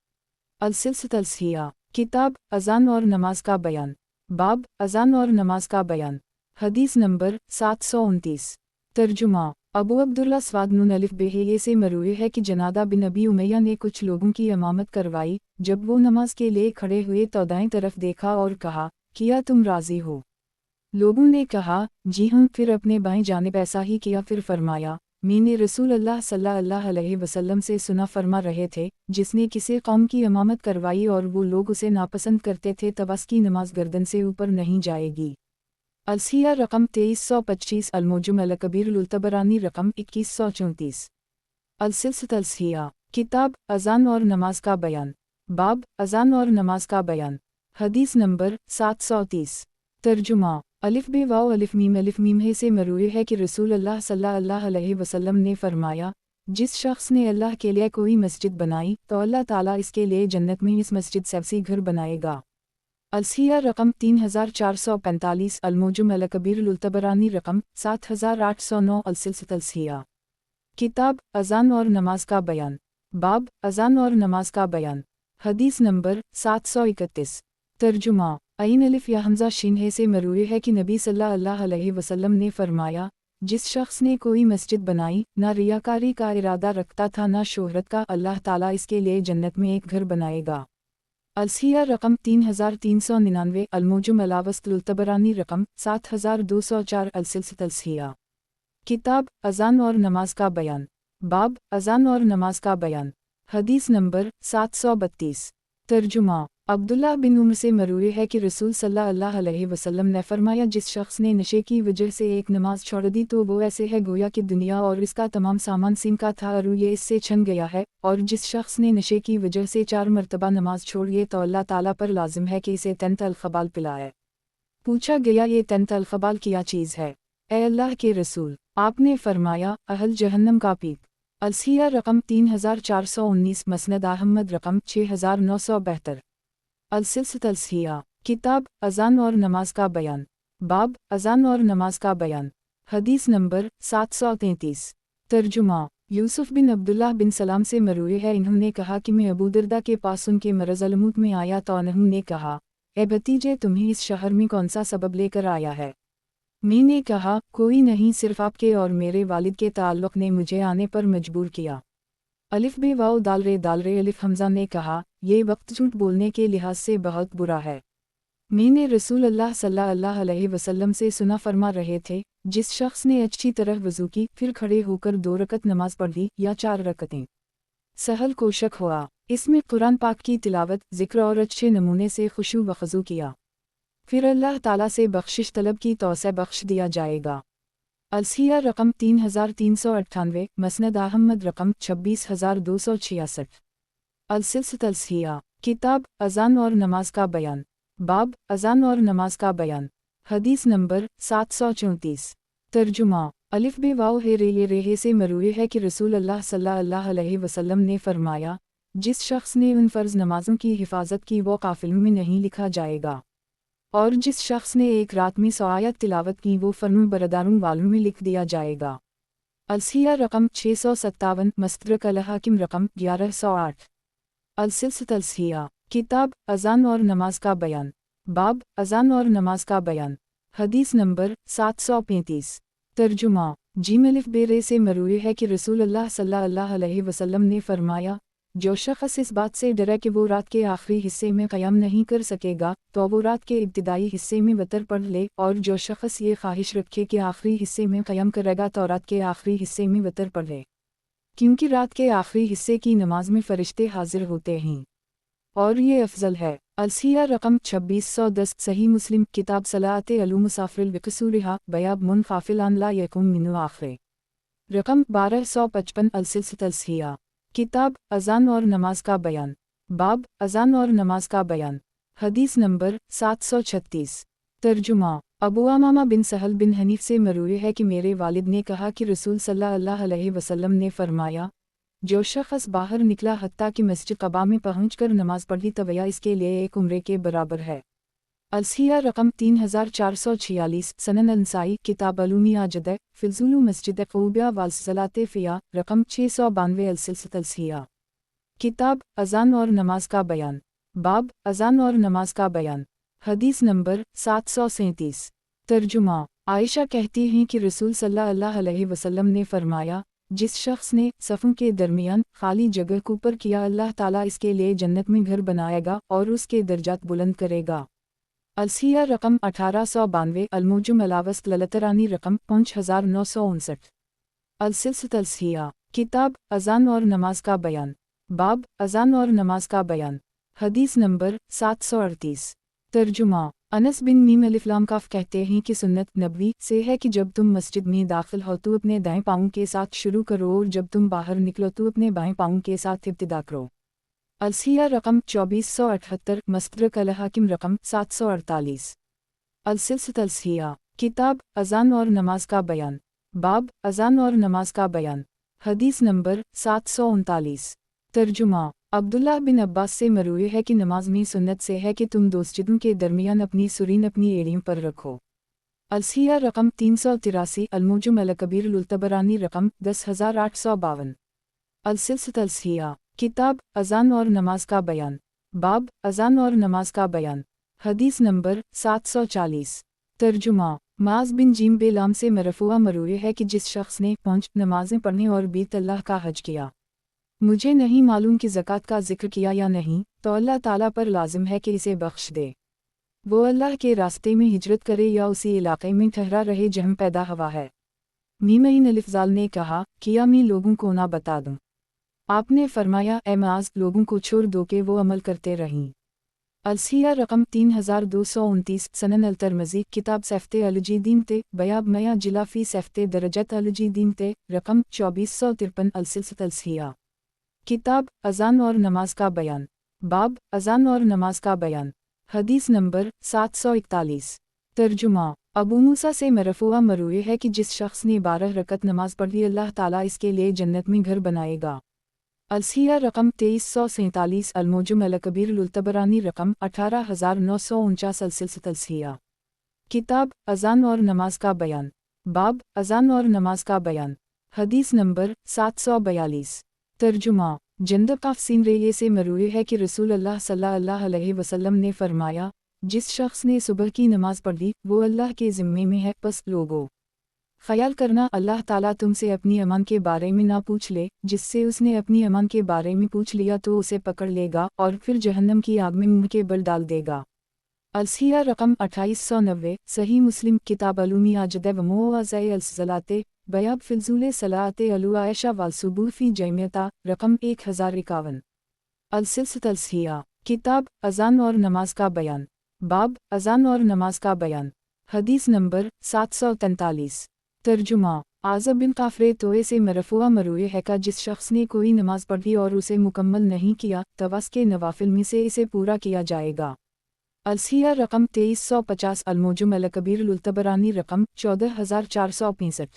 Speaker 1: अलसिलसिया किताब अज़ान और नमाज का बयान। बाब अज़ान और नमाज का बयान। हदीस नंबर 729। तर्जुमा अबू अब्दुल्ला स्वाद नून अलिफ बेहे से मरूए है कि जनादा बिन अबी उमैया ने कुछ लोगों की इमामत करवाई। जब वो नमाज के लिए खड़े हुए तो दाएं तरफ देखा और कहा, किया तुम राजी हो? लोगों ने कहा, जी हाँ। फिर अपने बाएं जानिब ऐसा ही किया। फिर फरमाया, मैंने रसूल अल्लाह सल्लल्लाहु अलैहि वसल्लम से सुना फरमा रहे थे, जिसने किसी कौम की इमामत करवाई और वो लोग उसे नापसंद करते थे तब उसकी नमाज गर्दन से ऊपर नहीं जाएगी। अलसिया रकम 2325, अलमोजुम अल कबीर उल-तबरानी रकम 2134। अलसिलसिलत अलसिया, किताब अज़ान और नमाज का बयान, बाब अज़ान और नमाज का बयान। हदीस नंबर 730। तर्जुमा अलिफ बे वाव अलिफ मीम है से मरूए है कि रसूल अल्लाह सल्लल्लाहु अलैहि वसल्लम ने फरमाया, जिस शख्स ने अल्लाह के लिए कोई मस्जिद बनाई तो अल्लाह ताला इसके लिए जन्नत में इस मस्जिद से वसी घर बनाएगा। अलसिया रकम 3445, अलमोजुम अल कबीर उल-तबरानी रकम 7809। अलसिलसिलत अलसिया, किताब अज़ान और नमाज का बयान, बाब अज़ान और नमाज का बयान। हदीस नंबर 731। तर्जुमा अइन अलिफ या हमज़ा शिन है से मरूए है कि नबी सल्लल्लाहु अलैहि वसल्लम ने फरमाया, जिस शख्स ने कोई मस्जिद बनाई, ना रियाकारी का इरादा रखता था ना शोहरत का, अल्लाह ताला इसके लिए जन्नत में एक घर बनाएगा। अलसिया रकम 3399, अलमोजुम अलावस्तुल-तबरानी रकम 7204। अलसिलसिलत अलसिया, किताब अज़ान और नमाज का बयान, बाब अज़ान और नमाज का बयान। हदीस नंबर 732। तर्जुमा अब्दुल्ला बिन उमर से मरूए है कि रसूल सल्लल्लाहु अलैहि वसल्लम ने फरमाया, जिस शख्स ने नशे की वजह से एक नमाज छोड़ दी तो वो ऐसे है गोया कि दुनिया और इसका तमाम सामान सिम का था और ये इससे छन गया है। और जिस शख्स ने नशे की वजह से 4 मरतबा नमाज छोड़ी तो अल्लाह ताला पर लाजिम है कि इसे तंत अल-खबाल पिलाए। पूछा गया, ये तंत अल-खबाल क्या चीज़ है, ए अल्लाह के रसूल? आपने फरमाया, अहल जहन्नम का पीक। अलसिया रकम 3419, मसनद अहमद रकम 6972। अलसिलसिलत अलसिया, किताब अज़ान और नमाज का बयान, बाब अज़ान और नमाज का बयान। हदीस नंबर 733। तर्जुमा यूसुफ बिन अब्दुल्लाह बिन सलाम से मरूए है, इन्होंने कहा कि मैं अबू दरदा के पास उनके मरज़ अलमूत में आया तो उन्होंने कहा, ए भतीजे, तुम्हें इस शहर में कौन सा सबब लेकर आया है? मैंने कहा, कोई नहीं, सिर्फ आपके और मेरे वालिद के ताल्लुक़ ने मुझे आने पर मजबूर किया। अलिफ बे वाव दाल रे अलिफ हमज़ा ने कहा, ये वक्त झूठ बोलने के लिहाज से बहुत बुरा है। मैंने रसूल अल्लाह सल्लल्लाहु अलैहि वसल्लम से सुना फरमा रहे थे, जिस शख्स ने अच्छी तरह वज़ू की फिर खड़े होकर 2 रकत नमाज पढ़ ली या 4 रकतें, सहल को शक हुआ, इसमें कुरान पाक की तिलावत, ज़िक्र और अच्छे नमूने से खुशू व ख़ुज़ू किया, फिर अल्लाह ताला से बख्शिश तलब की तो उसे बख्श दिया जाएगा। अलसिया रकम 3398, मसनद अहमद रकम 26266। अलसिलसिलत अलसिया, किताब अज़ान और नमाज का बयान, बाब अज़ान और नमाज का बयान। हदीस नंबर 734। तर्जुमा अलिफ बे वाव है रे से मरूए है कि रसूल अल्लाह सल्लल्लाहु अलैहि वसल्लम ने फरमाया, जिस शख्स ने उन फ़र्ज़ नमाज़ों की हिफाजत की वो काफ़िल में नहीं लिखा जाएगा, और जिस शख्स ने एक रात में 100 आयत तिलावत की वो फ़र्म बरदारों वालों में लिख दिया जाएगा। अलसिया रकम 657, मस्तदरक अल-हाकिम रकम 1108। अलसिलसिलत अलसिया, किताब अज़ान और नमाज का बयान, बाब अज़ान और नमाज का बयान। हदीस नंबर 735। तर्जुमा जीम अलिफ बे रे से मरूए है कि रसूल अल्लाह सल्लल्लाहु अलैहि वसल्लम ने फरमाया, जो शख्स इस बात से डरे कि वो रात के आखिरी हिस्से में क़याम नहीं कर सकेगा तो वो रात के इब्तिदाई हिस्से में वतर पढ़ ले, और जो शख्स ये ख्वाहिश रखे कि आखिरी हिस्से में क़याम करेगा तो रात के आखिरी हिस्से में वतर पढ़ ले, क्योंकि रात के आखिरी हिस्से की नमाज में फ़रिश्ते हाजिर होते हैं और ये अफजल है। अलसिया रकम 2610, सही मुस्लिम, किताब सलाते अलू मुसाफिर बिकसूरिहा बयाब मुनफाफिल अन ला यकुम मिनु आखिर रकम 1255। अलसिलसिलत अलसिया, किताब अज़ान और नमाज का बयान, बाब अज़ान और नमाज का बयान। हदीस नंबर 736। तर्जुमा अबू अमामा बिन सहल बिन हनीफ से मरूए है कि मेरे वालिद ने कहा कि रसूल सल्लल्लाहु अलैहि वसल्लम ने फरमाया, जो शख्स बाहर निकला हत्ता कि मस्जिद क़बा में पहुंचकर नमाज पढ़ी तो वह इसके लिए एक उम्रे के बराबर है। अलसिया रकम 3446, सनन अंसाई, किताब अलूमी आजद फिज़ुलु मस्जिद क़ूबिया वालसलाते फ़िया रकम 692। अलसिलसिलत अलसिया, किताब अज़ान और नमाज का बयान, बाब अज़ान और नमाज का बयान। हदीस नंबर 737। तर्जुमा عائشہ کہتی ہیں کہ رسول صلی اللہ علیہ وسلم نے فرمایا، جس شخص نے صفوں کے درمیان خالی جگہ کو پر کیا، اللہ تعالیٰ اس کے لیے جنت میں گھر بنائے گا اور اس کے درجات بلند کرے گا۔ السیہ رقم 1892، الموجم الاوسط للترانی رقم 5959۔ السلسلۃ الصحیحہ، کتاب اذان اور نماز کا بیان، باب اذان اور نماز کا بیان، حدیث نمبر 738۔ ترجمہ، انس بن میم الف لام کاف کہتے ہیں کہ سنت نبوی سے ہے کہ جب تم مسجد میں داخل ہو تو اپنے دائیں پاؤں کے ساتھ شروع کرو اور جب تم باہر نکلو تو اپنے بائیں پاؤں کے ساتھ ابتدا کرو۔ الصحیحہ رقم 2478، مستدرک الحاکم رقم 748۔ السلسلۃ الصحیحہ، کتاب اذان اور نماز کا بیان، باب اذان اور نماز کا بیان، حدیث نمبر 739۔ ترجمہ، عبداللہ بن عباس سے مروی ہے کہ نماز میں سنت سے ہے کہ تم دو سجدوں کے درمیان اپنی سرین اپنی ایڑیوں پر رکھو۔ الصحیحہ رقم 383، الموجم الکبیر للطبرانی رقم 10852۔ السلسلۃ الصحیحہ، کتاب اذان اور نماز کا بیان، باب اذان اور نماز کا بیان، حدیث نمبر 740۔ ترجمہ، معاذ بن جیم بے لام سے مرفوع مروی ہے کہ جس شخص نے 5 نمازیں پڑھیں اور بیت اللہ کا حج کیا، مجھے نہیں معلوم کہ زکوٰۃ کا ذکر کیا یا نہیں، تو اللہ تعالیٰ پر لازم ہے کہ اسے بخش دے۔ وہ اللہ کے راستے میں ہجرت کرے یا اسی علاقے میں ٹھہرا رہے جہاں پیدا ہوا ہے۔ میمین الفضال نے کہا، کیا میں لوگوں کو نہ بتا دوں؟ آپ نے فرمایا، اے معاذ، لوگوں کو چھوڑ دو کہ وہ عمل کرتے رہیں۔ الصحیحہ رقم 3229، سنن الترمذی، کتاب صفت الجدین تے بیاب میاں جلا فی صفت درجت الجدین تے رقم 2453۔ السلسلۃ الصحیحہ، کتاب اذان اور نماز کا بیان، باب اذان اور نماز کا بیان، حدیث نمبر 741۔ ترجمہ، ابو موسیٰ سے مرفوع مروی ہے کہ جس شخص نے 12 رکعت نماز پڑھ لی، اللہ تعالیٰ اس کے لیے جنت میں گھر بنائے گا۔ الصحیحہ رقم 2347، الموجم الکبیر للطبرانی رقم 18949۔ السلسلۃ الصحیحہ، کتاب اذان اور نماز کا بیان، باب اذان اور نماز کا بیان، حدیث نمبر 742۔ ترجمہ، جندب قافسین ریے سے مروی ہے کہ رسول اللہ صلی اللہ علیہ وسلم نے فرمایا، جس شخص نے صبح کی نماز پڑھ لی وہ اللہ کے ذمے میں ہے، پس لوگو خیال کرنا اللہ تعالیٰ تم سے اپنی امان کے بارے میں نہ پوچھ لے، جس سے اس نے اپنی امان کے بارے میں پوچھ لیا تو اسے پکڑ لے گا اور پھر جہنم کی آگ میں منہ کے بل ڈال دے گا۔ الصحیحہ رقم 2890، صحیح مسلم، کتاب علومی عجد و مواضع الصلاۃ، بیاب فضول صلاۃ علو عائشہ والصبح فی جامعہ رقم 1051۔ السلسلۃ الصحیحہ، کتاب اذان اور نماز کا بیان، باب اذان اور نماز کا بیان، حدیث نمبر 743۔ ترجمہ، عازب بن قافرے توئے سے مرفوع مروی ہے کہ جس شخص نے کوئی نماز پڑھی اور اسے مکمل نہیں کیا، تو اس کے نوافل میں سے اسے پورا کیا جائے گا۔ الصحیحہ رقم 2350، الموجم الکبیر للطبرانی رقم 14465۔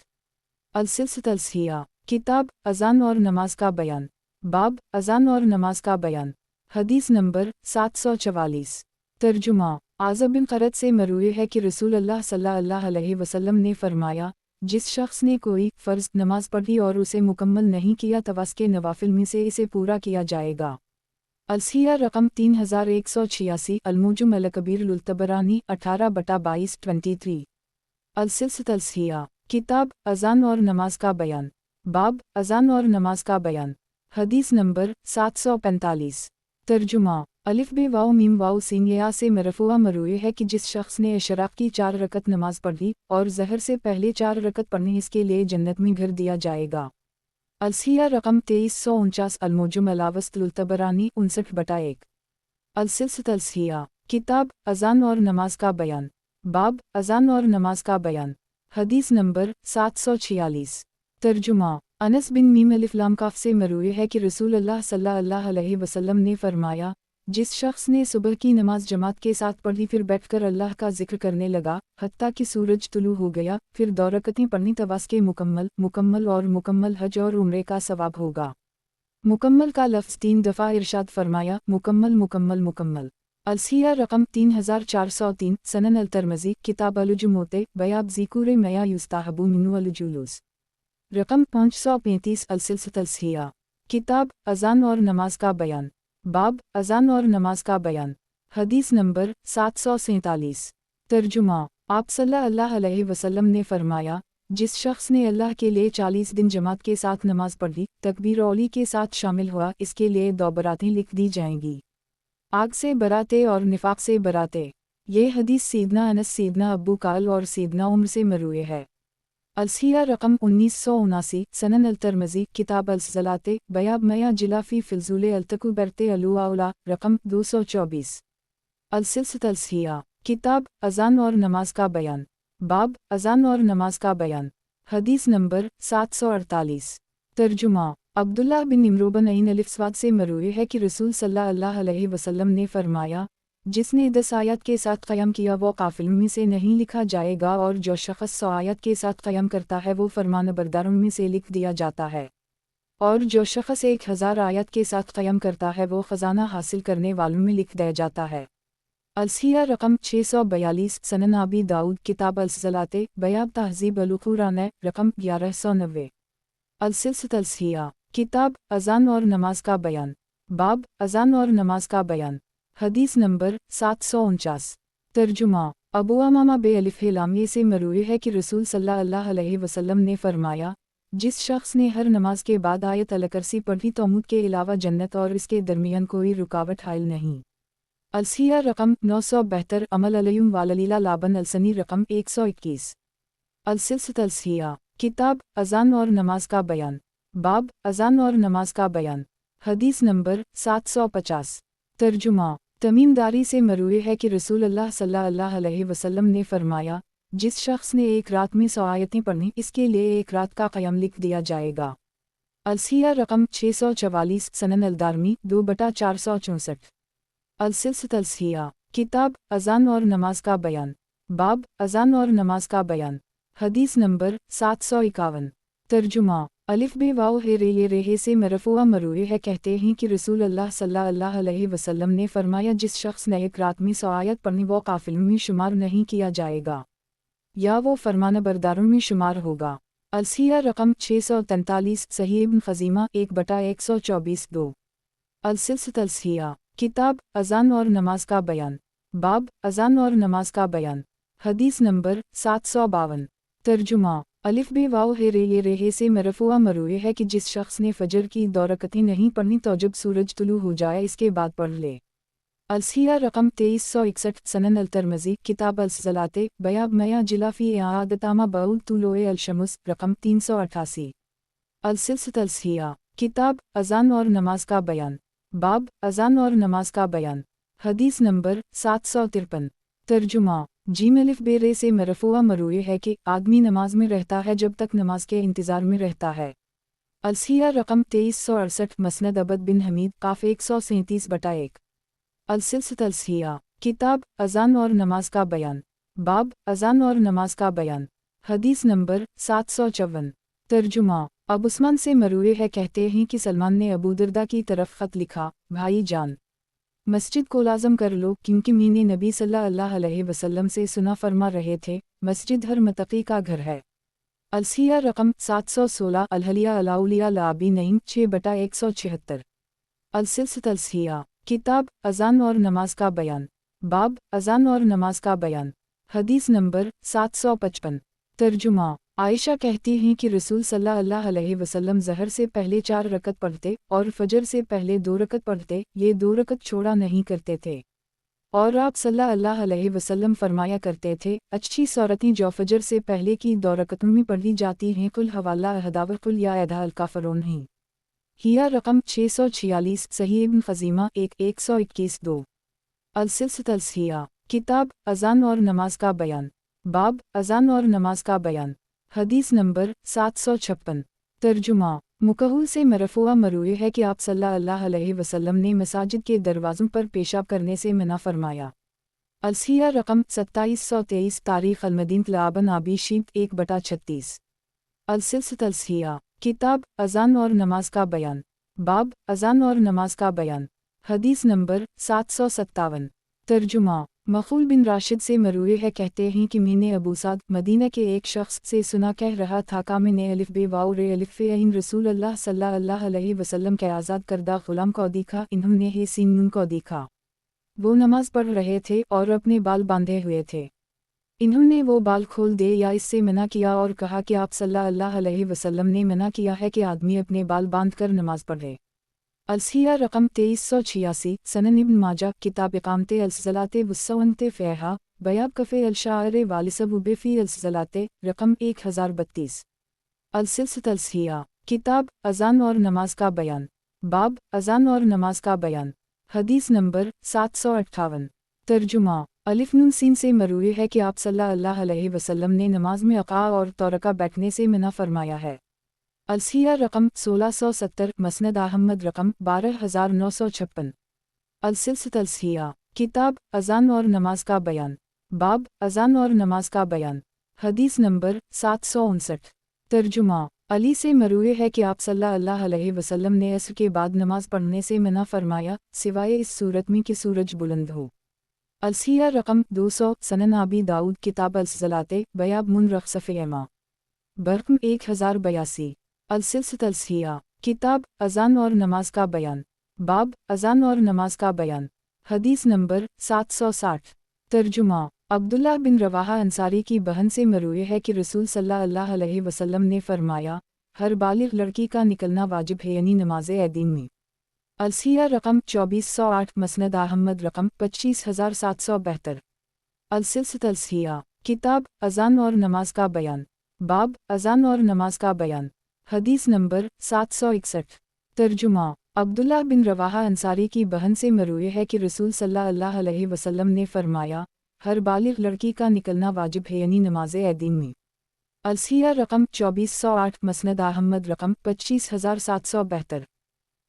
Speaker 1: السلسلۃ الصحیحہ، کتاب اذان اور نماز کا بیان، باب اذان اور نماز کا بیان، حدیث نمبر 744۔ ترجمہ، عازب بن قرط سے مروی ہے کہ رسول اللہ صلی اللہ علیہ وسلم نے فرمایا، جس شخص نے کوئی فرض نماز پڑھی اور اسے مکمل نہیں کیا تو اس کے نوافل میں سے اسے پورا کیا جائے گا۔ الصحیحہ رقم 3186، الموجم الکبیر للطبرانی 18/22۔ السلسلۃ الصحیحہ، کتاب اذان اور نماز کا بیان، باب اذان اور نماز کا بیان، حدیث نمبر 745۔ ترجمہ، الف بے واو میم واو سین یا سے مرفوع مروی ہے کہ جس شخص نے اشراق کی 4 رکعت نماز پڑھی اور ظہر سے پہلے 4 رکعت پڑھنے، اس کے لیے جنت میں گھر دیا جائے گا۔ الصحیحہ رقم 2349، الموجم الاوسط للطبرانی 59/1۔ السلسلۃ الصحیحہ، کتاب اذان اور نماز کا بیان، باب اذان اور نماز کا بیان، حدیث نمبر 746۔ ترجمہ، انس بن میم الف لام کاف سے مروی ہے کہ رسول اللہ صلی اللہ علیہ وسلم نے فرمایا، جس شخص نے صبح کی نماز جماعت کے ساتھ پڑھی پھر بیٹھ کر اللہ کا ذکر کرنے لگا حتیٰ کہ سورج طلوع ہو گیا، پھر 2 رکعتیں پڑھنی تو اس کے مکمل اور مکمل حج اور عمرے کا ثواب ہوگا۔ مکمل کا لفظ 3 دفعہ ارشاد فرمایا، مکمل مکمل مکمل۔ الصحیحہ رقم 3403، سنن الترمذی، کتاب الجمعۃ، بیاب ذکور میاں یستحب منہ الجلوس رقم 535۔ السلسلۃ الصحیحہ، کتاب اذان اور نماز کا بیان، باب اذان اور نماز کا بیان، حدیث نمبر 747۔ ترجمہ، आप सल्लल्लाहु अलैहि वसल्लम ने फरमाया, जिस शख्स ने अल्लाह के लिए 40 दिन जमात के साथ नमाज पढ़ी, तकबीर औली के साथ शामिल हुआ, इसके लिए 2 बरातें लिख दी जाएंगी। आग से बरातें और निफाक से बरातें। ये हदीस सीदना अनस, सीदना अबू काल और सीदना उम्र से मरूए है। अलसिया रकम 1979, सनन अल-तिरमिज़ी, किताब अल-ज़लाते, बयाब मया जिलाफी फिलजुले अल्तकु बरते अलुआउला, रकम 224। अल-सिलसिला अलसिया, किताब अज़ान और नमाज का बयान, बाब अज़ान और नमाज का बयान, हदीस नंबर 748। तर्जुमा अब्दुल्लाह बिन इमरू बिन अईन अलिफ़्वाद से मरूए है कि रसूल सल्लल्लाहु अलैहि वसल्लम ने फरमाया, जिसने 10 आयत के साथ क़याम किया वो काफ़िल में से नहीं लिखा जाएगा, और जो शख़्स 100 आयत के साथ क़याम करता है वो फरमानबरदारों में से लिख दिया जाता है, और जो शख़्स 1000 आयत के साथ क़याम करता है वो ख़जाना हासिल करने वालों में लिख दिया जाता है। अलसिया रकम 642, सनन अबी दाऊद, किताब अल-ज़लाते, बयाब तहज़ीब अल-क़ुरान, रकम 1190। अल-सिलसिला अलसिया, किताब अज़ान और नमाज का बयान, बाब अज़ान और नमाज का बयान, हदीस नंबर 749। तर्जुमा अबू अमामा बे अलिफ़ लामिये से मरूए है कि रसूल सल्लल्लाहु अलैहि वसल्लम ने फरमाया, जिस शख्स ने हर नमाज के बाद आयत अल-कुर्सी पढ़ी तो मुझ के अलावा जन्नत और इसके दरमियान कोई रुकावट हायल नहीं। अलसिया रकम 972, अमल अलयुम वाललीला लाबन अलसनी, रकम 121। अल-सिलसिला अलसिया, किताब अज़ान और नमाज का बयान, बाब अज़ान और नमाज का बयान, हदीस नंबर 750। तर्जुमा तमीमदारी से मरूए है कि रसूल अल्लाह सल्लल्लाहु अलैहि वसल्लम ने फरमाया, जिस शख्स ने एक रात में 100 आयतें पढ़ी, इसके लिए एक रात का क़याम लिख दिया जाएगा। अलसिया रकम 644, सनन अल-दारमी, 2/464। अल-सिलसिला अलसिया, किताब अज़ान और नमाज का बयान, बाब अज़ान और नमाज का बयान, हदीस नंबर 751। तर्जुमा अलिफ बे वाव हे रे ये रेहे से मरफूआ मरूए है, कहते हैं कि रसूल अल्लाह सल्लल्लाहु अलैहि वसल्लम ने फरमाया, जिस शख्स ने एक रात में 100 आयत पढ़ी वो काफ़िल में शुमार नहीं किया जाएगा, या वो फरमानबरदारों में शुमार होगा। अलसिया रकम 643, सही इब्न ख़ज़ीमा, 1/124, 2। अल-सिलसिला अलसिया, किताब अज़ान और नमाज का बयान, बाब अज़ान और नमाज का बयान, हदीस नंबर 752। तर्जुमा अलिफ बे वाव हे रे ये रेहे से मरफूआ मरूए है कि जिस शख्स ने फजर की 2 रकअतें नहीं पढ़ी तो जब सूरज तुलू हो जाए इसके बाद पढ़ ले। अलसिया रकम 2361, सनन अल-तिरमिज़ी, किताब अल-ज़लाते, बयाब मया जिलाफी आदतामा बाउल तुलोए अल-शमुस, रकम 388। अल-सिलसिला अलसिया, किताब अज़ान और नमाज का बयान, बाब अज़ान और नमाज का बयान, हदीस नंबर 753। तर्जुमा जीम अलिफ बे रे से मरफूआ मरूए है कि आदमी नमाज में रहता है जब तक नमाज के इंतज़ार में रहता है। अलसिया रकम 2368, मसनद अबद बिन हमीद, काफ 137/1। अल-सिलसिला अलसिया, किताब अज़ान और नमाज का बयान, बाब अज़ान और नमाज का बयान, हदीस नंबर 754। तर्जुमा अब उस्मान से मरूए है, कहते हैं कि सलमान ने अबू दरदा की तरफ ख़त लिखा, भाई जान मस्जिद को लाज़म कर लो, क्योंकि मैंने नबी सल्लल्लाहु अलैहि वसल्लम से सुना फरमा रहे थे, मस्जिद हर मतक़ी का घर है। अलसिया रकम 716, अलहलिया अलाउलिया लाबी नईम, 6/176। अल-सिलसिला अलसिया, किताब अज़ान और नमाज का बयान, बाब अज़ान और नमाज का बयान, हदीस नंबर 755। तर्जुमा आयशा कहती हैं कि रसूल सल्लल्लाहु अलैहि वसल्लम ज़हर से पहले 4 रकत पढ़ते और फजर से पहले 2 रकत पढ़ते, ये 2 रकत छोड़ा नहीं करते थे। और आप सल्लल्लाहु अलैहि वसल्लम फरमाया करते थे, अच्छी सूरतें जो फजर से पहले की 2 रकतों में पढ़ी जाती हैं, कुल हवाला अहदावर कुल या अदा अल-काफ़िरून हैं। हिया रकम 646, सही इब्न ख़ज़ीमा, 1/121, 2। अल-सिलसिला अलसिया, किताब अज़ान और नमाज का बयान, बाब अज़ान और नमाज का बयान, हदीस नंबर 756। तर्जुमा मुकहुल से मरफूआ मरूए है कि आप सल्लल्लाहु अलैहि वसल्लम ने मसाजिद के दरवाज़ों पर पेशाब करने से मना फरमाया। अलसिया रकम 2723, तारीख़ अल-मदीन लाबन आबी शीत, 1/36। अल-सिलसिला अलसिया, किताब अज़ान और नमाज का बयान, बाब अज़ान और नमाज का बयान, हदीस नंबर 757। तर्जुमा मखूल बिन राशिद से मरूए है, कहते हैं कि मैंने अबू साद मदीना के एक शख्स से सुना, कह रहा था का मैंने अलिफ बे वाव रे अलिफ फे ऐन रसूल अल्लाह सल्लल्लाहु अलैहि वसल्लम के आज़ाद करदा ग़ुलाम को देखा, इन्होंने हे सीन नून को देखा, वो नमाज पढ़ रहे थे और अपने बाल बांधे हुए थे। इन्होंने वो बाल खोल दे या इससे मना किया और कहा कि आप सल्लल्लाहु अलैहि वसल्लम ने मना किया है कि आदमी अपने बाल बांध कर नमाज पढ़े। अलसिया रकम 2386 सनन इब्न माजा किताब इकामते अलसलाते वस्सवनते फ़ेहा बयाब कफ़े अलशाअरे वालिसबुबे फ़ी अलसलाते रकम 1032। अलसिलसित अलसिया किताब अज़ान और नमाज का बयान बाब अज़ान और नमाज का बयान हदीस नंबर 758। तर्जुमा अलिफ नून सीन से मरूए है कि आप सल्लल्लाहु अलैहि वसल्लम ने नमाज में अक़ा और तौरका बैठने से मना फरमाया है। अलसिया रकम 1670 मसनद अहमद रकम 12956। अलसिलसित अलसिया किताब अज़ान और नमाज का बयान बाब अज़ान और नमाज का बयान हदीस नंबर 759। तर्जुमा अली से मरूए है कि आप सल्लल्लाहु अलैहि वसल्लम ने असर के बाद नमाज पढ़ने से मना फरमाया सिवाय इस सूरत में कि सूरज बुलंद हो। अलसिया रकम 200 सनन आबी दाऊद किताब अलसलाते बयाब मुनरख सफ़ेमा बरकम 1082। अलसिलसित अलसिया किताब अज़ान और नमाज का बयान बाब अज़ान और नमाज का बयान हदीस नंबर 760। तर्जुमा अब्दुल्लाह बिन रवाहा अंसारी की बहन से मरूए है कि रसूल सल्लल्लाहु अलैहि वसल्लम ने फरमाया हर बालिग लड़की का निकलना वाजिब है यानी नमाज़े ऐदीन में। अलसिया रकम 2408 मसनद अहमद रकम 25772। अलसिलसित अलसिया किताब अज़ान और नमाज का बयान बाब अज़ान और नमाज का बयान हदीस नंबर 761। तर्जुमा अब्दुल्लाह बिन रवाहा अंसारी की बहन से मरूए है कि रसूल सल्लल्लाहु अलैहि वसल्लम ने फरमाया हर बालिग लड़की का निकलना वाजिब है यानी नमाज़े ऐदीन में। अलसिया रकम 2408 मसनद अहमद रकम 25772।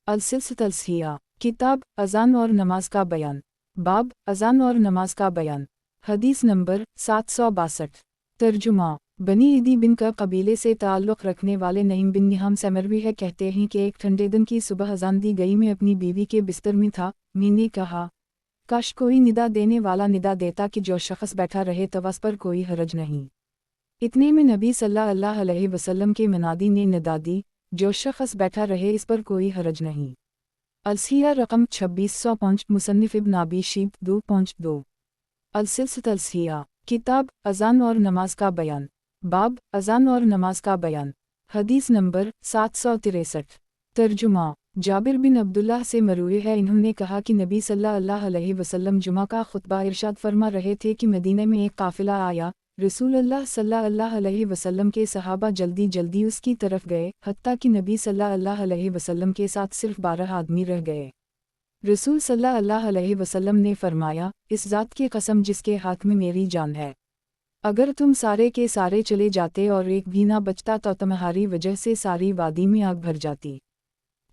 Speaker 1: अलसिलसित अलसिया किताब अज़ान और नमाज का बयान बाब अज़ान और नमाज का बयान हदीस नंबर 762। तर्जुमा बनी ईदी बिन का कबीले से ताल्लुक़ रखने वाले नईम बिन निहाम से मरवी है कहते हैं कि एक ठंडे दिन की सुबह अज़ान दी गई मैं अपनी बीवी के बिस्तर में था। मैंने कहा काश कोई निदा देने वाला निदा देता कि जो शख्स बैठा रहे तवस पर कोई हरज नहीं। इतने में नबी सल्लल्लाहु अलैहि वसल्लम के मुनादी ने निदा दी जो शख्स बैठा रहे इस पर कोई हरज नहीं। अलसिया रकम 2605 मुसन्निफ इब्न अबी शैबा 2.2। अलसिलसित अलसिया किताब अज़ान और नमाज का बयान बाब अज़ान और नमाज का बयान हदीस नंबर 763। तर्जुमा जाबिर बिन अब्दुल्लाह से मरूए है इन्होंने कहा कि नबी सल्लल्लाहु अलैहि वसल्लम जुमा का खुतबा इरशाद फरमा रहे थे कि मदीने में एक काफ़िला आया। रसूलुल्लाह सल्लल्लाहु अलैहि वसल्लम के सहाबा जल्दी जल्दी उसकी तरफ गए हत्ता कि नबी सल्लल्लाहु अलैहि वसल्लम के साथ सिर्फ 12 आदमी रह गए। रसूल सल्लल्लाहु अलैहि वसल्लम ने फरमाया इस ज़ात की कसम जिसके हाथ में मेरी जान है अगर तुम सारे के सारे चले जाते और एक भी ना बचता तो तुम्हारी वजह से सारी वादी में आग भर जाती।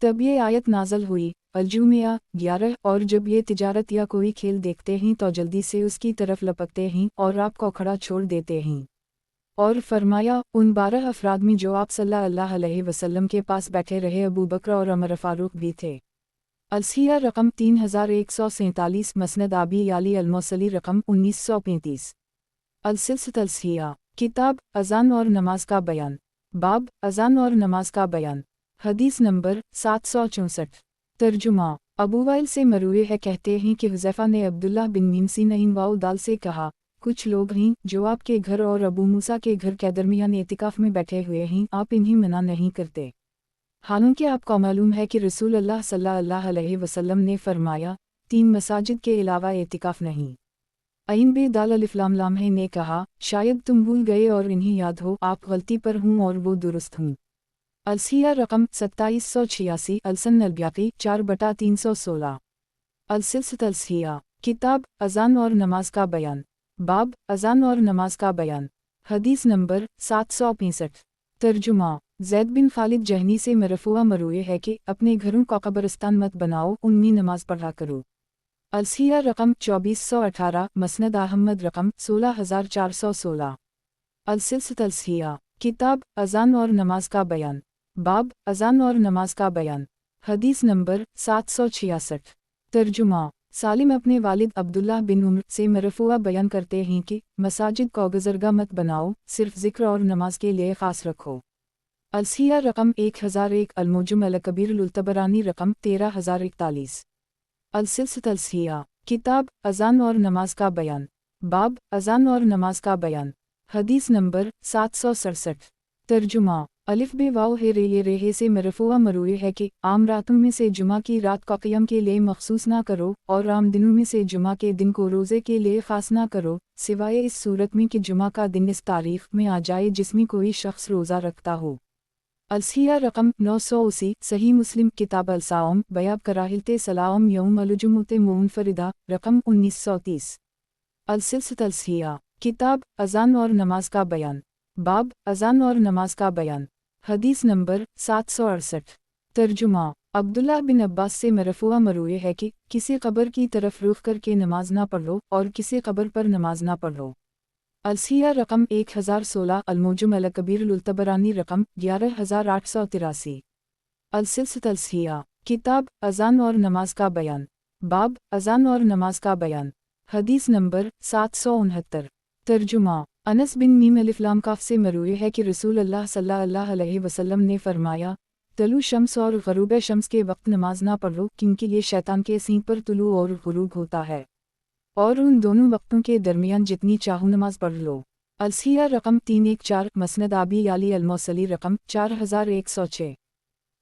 Speaker 1: तब ये आयत नाज़ल हुई अल-जुमिया 11 और जब ये तिजारत या कोई खेल देखते हैं तो जल्दी से उसकी तरफ लपकते हैं और आपको खड़ा छोड़ देते हैं। और फरमाया उन 12 अफराद में जो आप सल्लल्लाहु अलैहि वसल्लम के पास बैठे रहे अबू बकर और उमर फारूक भी थे। अलसिया रकम 3147 मसनद आबी याली अलमौसली रकम 1935। अलसिलसित अलसिया किताब अज़ान और नमाज का बयान बाब अज़ान और नमाज का बयान हदीस नंबर 764। तर्जुमा अबू वाइल से मरूए है कहते हैं कि हुज़ैफ़ा ने अब्दुल्लाह बिन मिमसी नईन वाउदाल से कहा कुछ लोग हैं जो आपके घर और अबू मूसा के घर के दरमियान एतिकाफ़ में बैठे हुए हैं आप इन्हें मना नहीं करते। हालांकि आपको मालूम है कि रसूलुल्लाह सल्लल्लाहु अलैहि वसल्लम ने फरमाया 3 मसाजिद के अलावा एतिकाफ़ नहीं। अइन बे दाल अलिफ लाम लाम है ने कहा शायद तुम भूल गए और इन्हें याद हो आप गलती पर हूँ और वो दुरुस्त हूँ। अलसिया रकम 2786 अलसन अलब्याकी 4/316। अलसिलसित अलसिया किताब अज़ान और नमाज का बयान बाब अज़ान और नमाज का बयान हदीस नंबर 765। तर्जुमा ज़ैद बिन खालिद जहनी से मरफूआ मरूए है कि अपने घरों का कब्रिस्तान मत बनाओ उनमें नमाज पढ़ा करो। अलसिया रकम 2418 मसनद अहमद रकम 16416। अलसिलसित अलसिया किताब अज़ान और नमाज का बयान बाब अज़ान और नमाज का बयान हदीस नंबर 766। तर्जुमा सालिम अपने वालिद अब्दुल्लाह बिन उम्र से मरफूआ बयान करते हैं कि मसाजिद को गुज़रगा मत बनाओ सिर्फ ज़िक्र और नमाज के लिए ख़ास रखो। अलसिया रकम 1001 अलमुजम अल कबीर उल तबरानी रकम 13041। अलसिलसित अलसिया किताब अज़ान और नमाज का बयान बाब अजान और नमाज का बयान। हदीस नंबर 767। तर्जुमा अलिफ बे वाव हे रे ये रेहे से मरफुआ मरूए है कि आम रातों में से जुमा की रात का क़ियाम के लिए मखसूस ना करो और आम दिनों में से जुमा के दिन को रोज़े के लिए ख़ास ना करो, सिवाय इस सूरत में कि जुमा का दिन इस तारीख़ में आ जाए जिसमें कोई शख्स रोज़ा रखता हो। अलसिया रकम 980। सही मुस्लिम किताब अलसाओम बयाब कराहिलते सलाओम यौम अलजुमुते मुनफरिदा रकम 1930। अलसिलसित अलसिया किताब अजान और नमाज का बयान। बाब अजान और नमाज का बयान। हदीस नंबर 768। तर्जुमा अब्दुल्लाह बिन अब्बास से मरफुआ मरूए है कि किसी कब्र की तरफ रुख करके नमाज ना पढ़ो और किसी कब्र पर नमाज ना पढ़ो। अलसिया रकम 1016। अलमुजम अल कबीर उल तबरानी रकम 11883। अलसिलसित अलसिया किताब अजान और नमाज का बयान। बाब अजान और नमाज का बयान। हदीस नंबर 769। तर्जुमा अनस बिन मीम अलिफ्लाम काफ से मरूए है कि रसूल अल्लाह सल्लल्लाहु अलैहि वसल्लम ने फरमाया, तलू शम्स और ग़रूब शम्स के वक्त नमाज ना पढ़ो क्योंकि ये शैतान के सींग पर तुलू और ग़ुरूब होता है, और उन दोनों वक्तों के दरमियान जितनी चाहो नमाज पढ़ लो। अलसिया रकम 314। मसनद आबी याली अलमौसली रकम 4106।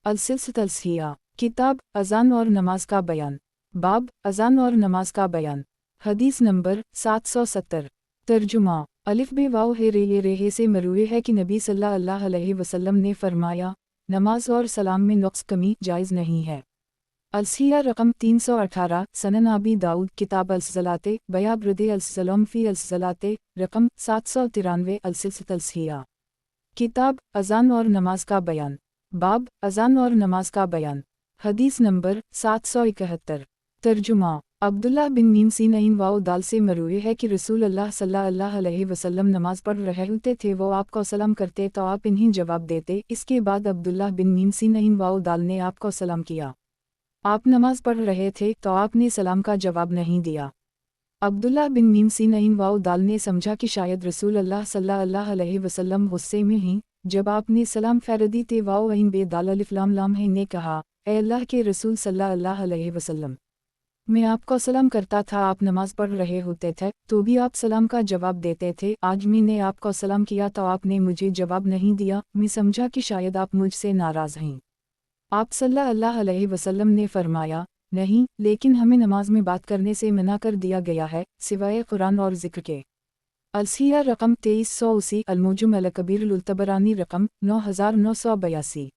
Speaker 1: अलसिलसित अलसिया किताब अजान और नमाज का बयान। बाब अजान और नमाज का बयान। हदीस नंबर 770। तर्जुमा अलिफ बे वाव हे रे ये रेहे से मरूए है कि नबी सल्लल्लाहु अलैहि वसल्लम ने फरमाया, नमाज और सलाम में नुक्स कमी जायज़ नहीं है। अलसिया रकम 318। सनन आबी दाऊद किताब अलसलाते बयाब रदे अलसलम फ़ी अलसलाते रकम 793। अलसिलसित अलसिया किताब अजान और नमाज का बयान। बाब अजान और नमाज का बयान। हदीस नंबर 771। तर्जुमा अब्दुल्लाह बिन मीम सीन इन वाओ दाल से मरूए है कि रसूल अल्लाह सल्लल्लाहु अलैहि वसल्लम नमाज पढ़ रहे होते थे, वो आपको सलाम करते तो आप इन्हीं जवाब देते। इसके बाद अब्दुल्लाह बिन मीम सीन इन वाओ दाल ने आपको सलाम किया। आप नमाज पढ़ रहे थे तो आपने सलाम का जवाब नहीं दिया। अब्दुल्लाह बिन मीम सीन इन वाओ दाल ने समझा कि शायद रसूल अल्लाह सल्लल्लाहु अलैहि वसल्लम गुस्से में ही। जब आपने सलाम फेरदी ते वाओ इन बे दाल अलिफ लाम लाम है ने कहा, ए अल्लाह के रसूल सल्लल्लाहु अलैहि वसल्लम, मैं आपको सलाम करता था, आप नमाज पढ़ रहे होते थे तो भी आप सलाम का जवाब देते थे। आज मैंने आपको सलाम किया तो आपने मुझे जवाब नहीं दिया। मैं समझा कि शायद आप मुझसे नाराज़ हैं। आप सल्लल्लाहु अलैहि वसल्लम ने फरमाया, नहीं, लेकिन हमें नमाज में बात करने से मना कर दिया गया है सिवाय कुरान और ज़िक्र के। अलसिया रकम 2380। अलमुजम अल कबीर उल तबरानी रकम 9982।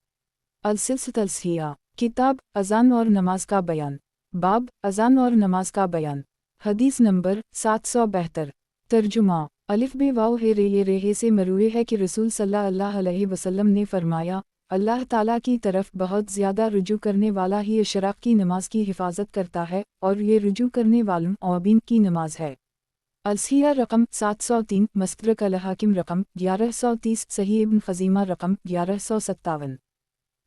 Speaker 1: अलसिलसित अलसिया किताब अजान और नमाज का बयान। बाब अजान और नमाज का बयान। हदीस नंबर 772। तर्जुमा अलिफ बे वाव हे रे ये रेहे से मरूए है कि रसूल सल्लल्लाहु अलैहि वसल्लम ने फरमाया, अल्लाह ताला की तरफ बहुत ज़्यादा रुजू करने वाला ही इशराक की नमाज की हिफाजत करता है और ये रुजू करने वालों औबीन की नमाज है। अलसिया रकम 703। मस्तदरक अल हाकिम रकम 1130। सही इब्न खज़ीमा रकम 1157।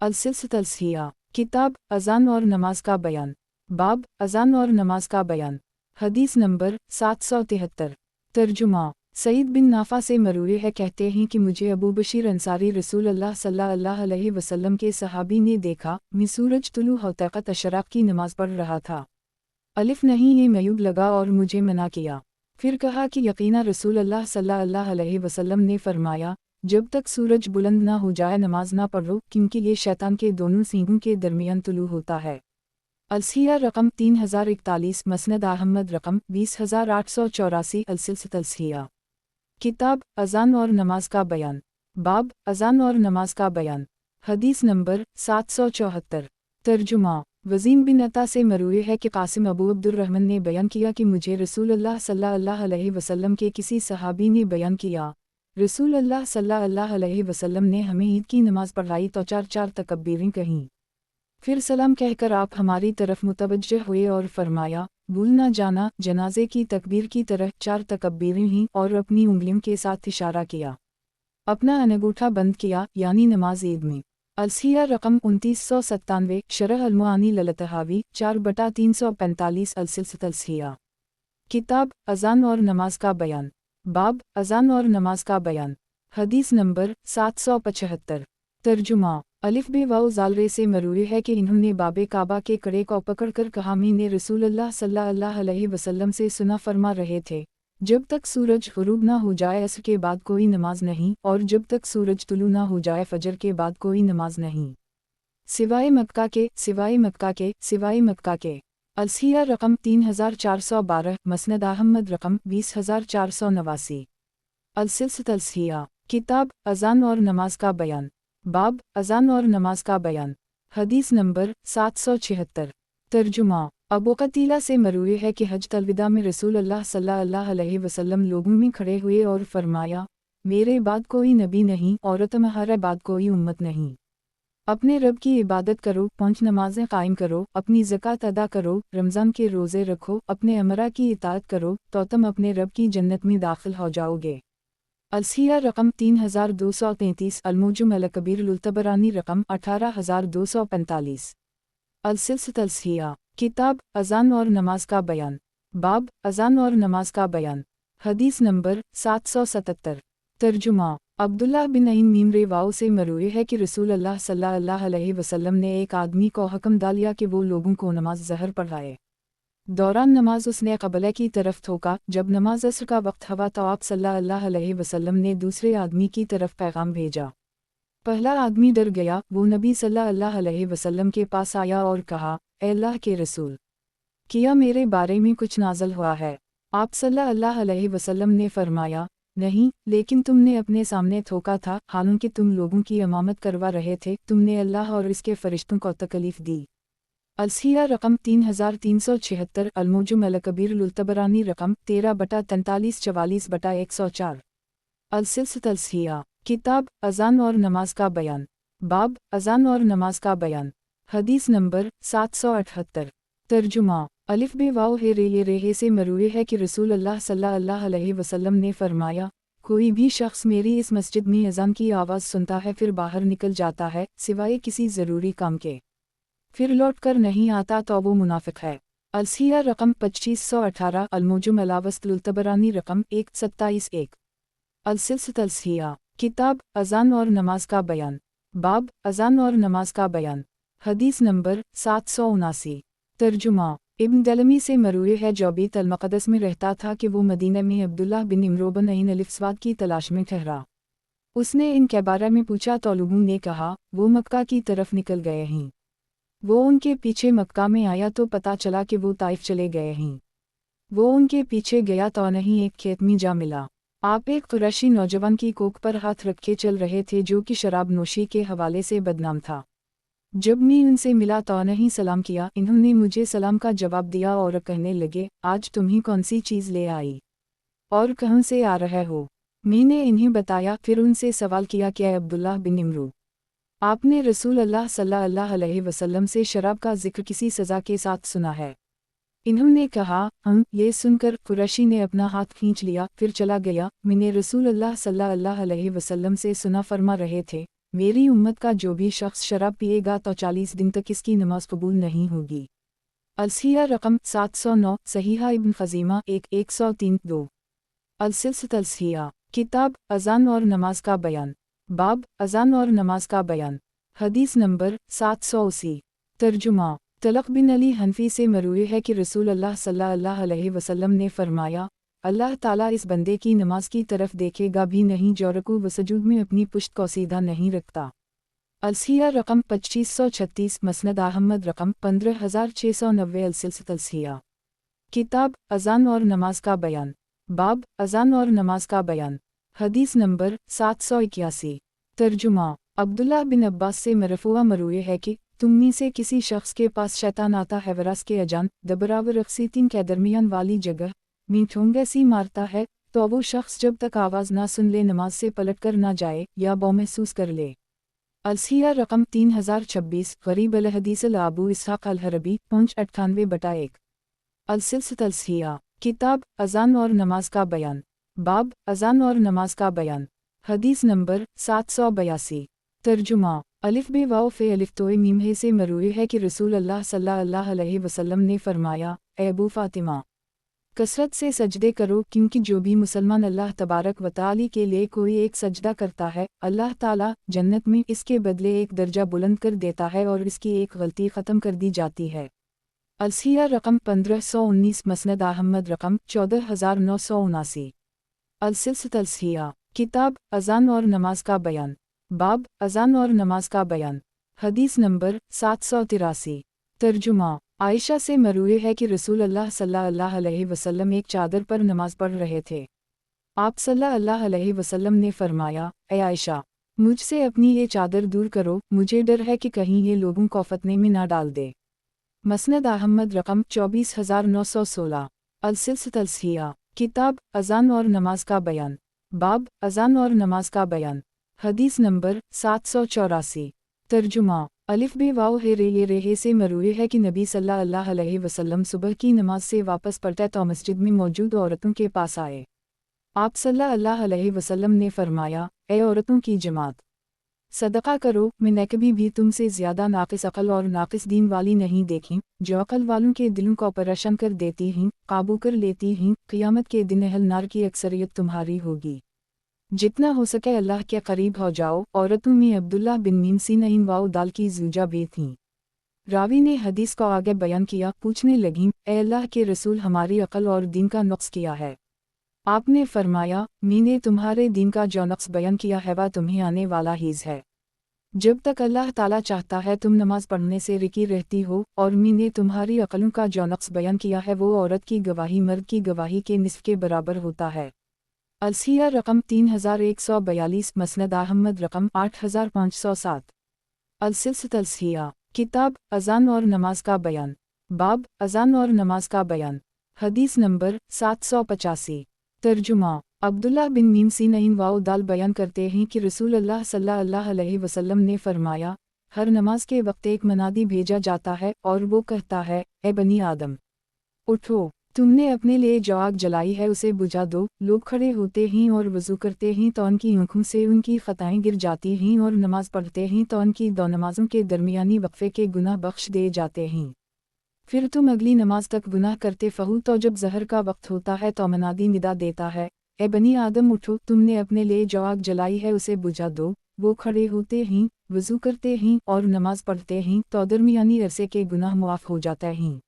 Speaker 1: अलसिलसित अलसिया किताब अजान और नमाज का बयान। बाब अजान और नमाज का बयान। हदीस नंबर 773। तर्जुमा सईद बिन नाफा से मरूए है, कहते हैं कि मुझे अबू बशीर अंसारी रसूल अल्लाह सल्लल्लाहु अलैहि वसल्लम के सहाबी ने देखा, मैं सूरज तुलू होते वक़्त अशराक की नमाज पढ़ रहा था। अलिफ नहीं ये मयूब लगा और मुझे मना किया। फिर कहा कि यकीना रसूल अल्लाह सल्लल्लाहु अलैहि वसल्लम ने फरमाया, जब तक सूरज बुलंद ना हो जाए नमाज ना पढ़ो क्योंकि ये शैतान के दोनों सींगों के दरमियान तुलू होता है। अलसिया रकम 3041। मसनद अहमद रकम 20884। अलसिलसित अलसिया किताब अजान और नमाज का बयान। बाब अजान और नमाज का बयान। हदीस नंबर 774। तर्जुमा वज़ीम बिन अता से मरूए है कि कासिम अबू अब्दुर्रहमान ने बयान किया कि मुझे रसूल अल्लाह सल्लल्लाहु अलैहि वसल्लम के किसी सहाबी ने बयान किया, रसूल अल्लाह सल्लल्लाहु अलैहि वसल्लम ने हमें ईद की नमाज पढ़ाई तो 4 तकबीरें कहीं। फिर सलाम कहकर आप हमारी तरफ मुतवज्जह हुए और फरमाया, भूल ना जाना जनाजे की तकबीर की तरह 4 तकबीरें ही, और अपनी उंगलियों के साथ इशारा किया। अपना अंगूठा बंद किया, यानी नमाज ईद में। अलसिया रकम 2997। शरह अलमुआनी ललतहावी 4/345। अलसिलसित अलसिया किताब अजान और नमाज का बयान। बाब अजान और नमाज का बयान। हदीस नंबर 775। तर्जुमा अलिफ बे वाओ ज़ालरे से मरूए है कि इन्होंने बाबे काबा के कड़े को पकड़कर कहा, मैंने रसूल अल्लाह सल्लल्लाहु अलैहि वसल्लम से सुना फरमा रहे थे, जब तक सूरज ग़ुरूब ना हो जाए असर के बाद कोई नमाज नहीं, और जब तक सूरज तुलू ना हो जाए फजर के बाद कोई नमाज नहीं, सिवाय मक्का के, सिवाय मक्का के, सिवाय मक्का के। अलसिया रकम 3412, मसनद अहमद रकम 20489। अलसिलसिलत अलसिया, किताब अज़ान और नमाज का बयान, बाब अज़ान और नमाज का बयान। हदीस नंबर 776। तर्जुमा। अबू कतीला से मरूए है कि हज अलविदा में रसूल अल्लाह सल्लल्लाहु अलैहि वसल्लम लोगों में खड़े हुए और फरमाया, मेरे बाद कोई नबी नहीं और तुम्हारे बाद कोई उम्मत नहीं। अपने रब की इबादत करो, 5 नमाजें कायम करो, अपनी ज़कात अदा करो, रमज़ान के रोज़े रखो, अपने अमरा की इताअत करो, तो तुम अपने रब की जन्नत में दाखिल हो जाओगे। अलसिया रकम 3233, अलमुजम अल कबीर लुतबरानी रकम 18245। अलसिलसिलत अलसिया, किताब अज़ान और नमाज का बयान, बाब अज़ान और नमाज का बयान। हदीस नंबर 777। तर्जुमा। अब्दुल्लाह बिन मीम रिवाओ से मरूए है कि रसूल अल्लाह सल्लल्लाहु अलैहि वसल्लम ने एक आदमी को हुक्म डालिया कि वो लोगों को नमाज ज़हर पढ़ाए। दौरान नमाज उसने क़बला की तरफ थोका। जब नमाज असर का वक्त हुआ तो आप सल्लल्लाहु अलैहि वसल्लम ने दूसरे आदमी की तरफ पैगाम भेजा। पहला आदमी डर गया, वो नबी सल्लल्लाहु अलैहि वसल्लम के पास आया और कहा, ए अल्लाह के रसूल, क्या मेरे बारे में कुछ नाज़िल हुआ है? आप सल्लल्लाहु अलैहि वसल्लम ने फरमाया, नहीं, लेकिन तुमने अपने सामने थोका था, हालांकि तुम लोगों की इमामत करवा रहे थे, तुमने अल्लाह और इसके फरिश्तों को तकलीफ दी। अलसिया रकम 3376, अलमुजम अल कबीर लुतबरानी रकम 13/43-44/104। अलसिलसिलत अलसिया, किताब अज़ान और नमाज का बयान, बाब अज़ान और नमाज का बयान। हदीस नंबर 778। तर्जुमा। अलिफ बे वाव हे रे ये रेहे से मरूए है कि रसूल अल्लाह सल्लल्लाहु अलैहि वसल्लम ने फरमाया, कोई भी शख्स मेरी इस मस्जिद में अज़ान की आवाज़ सुनता है फिर बाहर निकल जाता है सिवाय किसी ज़रूरी काम के, फिर लौट कर नहीं आता तो वो मुनाफिक है। अलसिया रकम 2518, अलमुजम अलावस्त लुतबरानी रकम 127-1। अलसिलसिलत अलसिया, किताब अज़ान और नमाज का बयान, बाब अज़ान और नमाज का बयान। हदीस नंबर 779। तर्जुमा। इब्न दलमी से मरूए है जो बैत अल-मक़दस में रहता था कि वो मदीना में अब्दुल्लाह बिन इम्रो बिन ऐन अलिफ़्स्वाद की तलाश में ठहरा। उसने इनके बारे में पूछा तो लोगों ने कहा, वो मक्का की तरफ निकल गए हैं। वो उनके पीछे मक्का में आया तो पता चला कि वो ताइफ चले गए हैं। वो उनके पीछे गया तो नहीं एक खेत में जा मिला। आप एक कुरैशी नौजवान की कोख पर हाथ रखे चल रहे थे जो कि शराब नोशी के हवाले से बदनाम था। जब मैं उनसे मिला तो नहीं सलाम किया, इन्होंने मुझे सलाम का जवाब दिया और कहने लगे, आज तुम्हें कौन सी चीज़ ले आई और कहाँ से आ रहे हो? मैंने इन्हें बताया, फिर उनसे सवाल किया, क्या अब्दुल्लाह बिन इमरू, आपने रसूल अल्लाह सल्लल्लाहु अलैहि वसल्लम से शराब का जिक्र किसी सज़ा के साथ सुना है? इन्होंने कहा, ये सुनकर कुरैशी ने अपना हाथ खींच लिया, फिर चला गया। मैंने रसूल अल्लाह सल्लल्लाहु अलैहि वसल्लम से सुना फरमा रहे थे, मेरी उम्मत का जो भी शख्स शराब पिएगा तो 40 दिन तक इसकी नमाज कबूल नहीं होगी। अलसिया रकम 709, सहीहा इब्न खज़ीमा 1-103-2। अलसिलसिलत अलसिया, किताब अज़ान और नमाज का बयान, बाब अज़ान और नमाज का बयान। हदीस नंबर 780। तर्जुमा। तलक़ बिन अली हनफी से मरूए है कि रसूल अल्लाह सल्लल्लाहु अलैहि वसल्लम ने फरमाया, अल्लाह ताला इस बंदे की नमाज की तरफ देखेगा भी नहीं जो रुकू व सजूद में अपनी पुश्त को सीधा नहीं रखता। अलसिया रकम 2536, मसनद अहमद रकम 15690। अलसिलसिलत अलसिया, किताब अज़ान और नमाज का बयान, बाब अज़ान और नमाज का बयान। हदीस नंबर 781। तर्जुमा। अब्दुल्लाह बिन अब्बास से मरफूआ मरूए है कि तुम में से किसी शख्स के पास शैतान आता है वरस के अजान दबरावर रक्सीतीन के दरमियान वाली जगह में ठोंग ऐसी मारता है तो वो शख्स जब तक आवाज़ ना सुन ले नमाज से पलट कर ना जाए या बौ महसूस कर ले। अलसिया रकम 3026, गरीब अल हदीस अल अबू इसहाक़ अल हरबी 598/1। अलसिलसिलत अलसिया, किताब अज़ान और नमाज का बयान, बाब अज़ान और नमाज का बयान। हदीस नंबर 782। तर्जुमा। अलिफ बे वाव फे अलिफ तोए मीम हे से मरूए है कि रसूल अल्लाह सल्लल्लाहु अलैहि वसल्लम ने फरमाया, ए अबू फातिमा, कसरत से सजदे करो क्योंकि जो भी मुसलमान अल्लाह तबारक व तआला के लिए कोई एक सजदा करता है, अल्लाह ताला जन्नत में इसके बदले एक दर्जा बुलंद कर देता है और इसकी एक गलती ख़त्म कर दी जाती है। अलसिया रकम 1519 मसनद अहमद रकम 14979 अलसिलसिलत अलसिया किताब अज़ान और नमाज का बयान बाब अज़ान और नमाज का बयान हदीस नंबर 783 तर्जुमा आयशा से मरूए है कि रसूल अल्लाह सल्लल्लाहु अलैहि वसल्लम एक चादर पर नमाज पढ़ रहे थे। आप सल्लल्लाहु अलैहि वसल्लम ने फरमाया, ए आयशा, मुझसे अपनी ये चादर दूर करो, मुझे डर है कि कहीं ये लोगों को फतने में ना डाल दे। मसनद अहमद रकम 24916 अलसिलसिलत अलसिया किताब अज़ान और नमाज का बयान बाब अज़ान और नमाज का बयान हदीस नंबर 784 तर्जुमा अलिफ बे वाव हे रे ये रेहे से मरूए है कि नबी सल्लल्लाहु अलैहि वसल्लम सुबह की नमाज से वापस पलटे तो मस्जिद में मौजूद औरतों के पास आए। आप सल्लल्लाहु अलैहि वसल्लम ने फरमाया, ए औरतों की जमात, सदका करो, मैंने कभी भी तुमसे ज़्यादा नाक़िस अक़ल और नाक़िस दीन वाली नहीं देखी, जो अक़ल वालों के दिलों को परेशान कर देती हैं, काबू कर लेती हैं। क़ियामत के दिन अहल नार की अक्सरियत तुम्हारी होगी। जितना हो सके अल्लाह के करीब हो जाओ। औरतों में अब्दुल्लाह बिन मीमसी नईन वाउ दाल की ज़ूजा भी थीं। रावी ने हदीस को आगे बयान किया, पूछने लगीं, ए अल्लाह के रसूल, हमारी अक़ल और दीन का नुक्स किया है? आपने फरमाया, मैंने तुम्हारे दीन का जो नुक्स बयान किया है वह तुम्हें आने वाला हीज़ है। जब तक अल्लाह ताला चाहता है तुम नमाज पढ़ने से रुकी रहती हो, और मैंने तुम्हारी अक़लों का जो नुक्स बयान किया है वो औरत की गवाही मर्द की गवाही के निस्फ़ के बराबर होता है। अलसिया रकम 3142 मसनद अहमद रकम 8507 अलसिलसिलत अलसिया किताब अज़ान और नमाज का बयान बाब अज़ान और नमाज का बयान हदीस नंबर 785 तर्जुमा अब्दुल्लाह बिन मीमसी नईन वाउ दाल बयान करते हैं कि रसूल अल्लाह सल्लल्लाहु अलैहि वसल्लम ने फरमाया, हर नमाज के वक्त एक मनादी भेजा जाता है और वो कहता है, ए बनी आदम, उठो, तुमने अपने लिए जो आग जलाई है उसे बुझा दो। लोग खड़े होते हैं और वज़ू करते हैं तो उनकी आँखों से उनकी ख़ताएँ गिर जाती हैं, और नमाज पढ़ते हैं तो उनकी दो नमाज़ों के दरमियानी वक्फ़े के गुनाह बख्श दिए जाते हैं। फिर तुम अगली नमाज तक गुनाह करते फ़हू तो जब ज़हर का वक्त होता है तो मनादी निदा देता है, ए बनी आदम उठो, तुमने अपने लिए जो आग जलाई है उसे बुझा दो। वो खड़े होते हैं, वज़ू करते हैं और नमाज पढ़ते हैं तो दरमियानी अरसे के गुनाह मुआफ़ हो जाते हैं।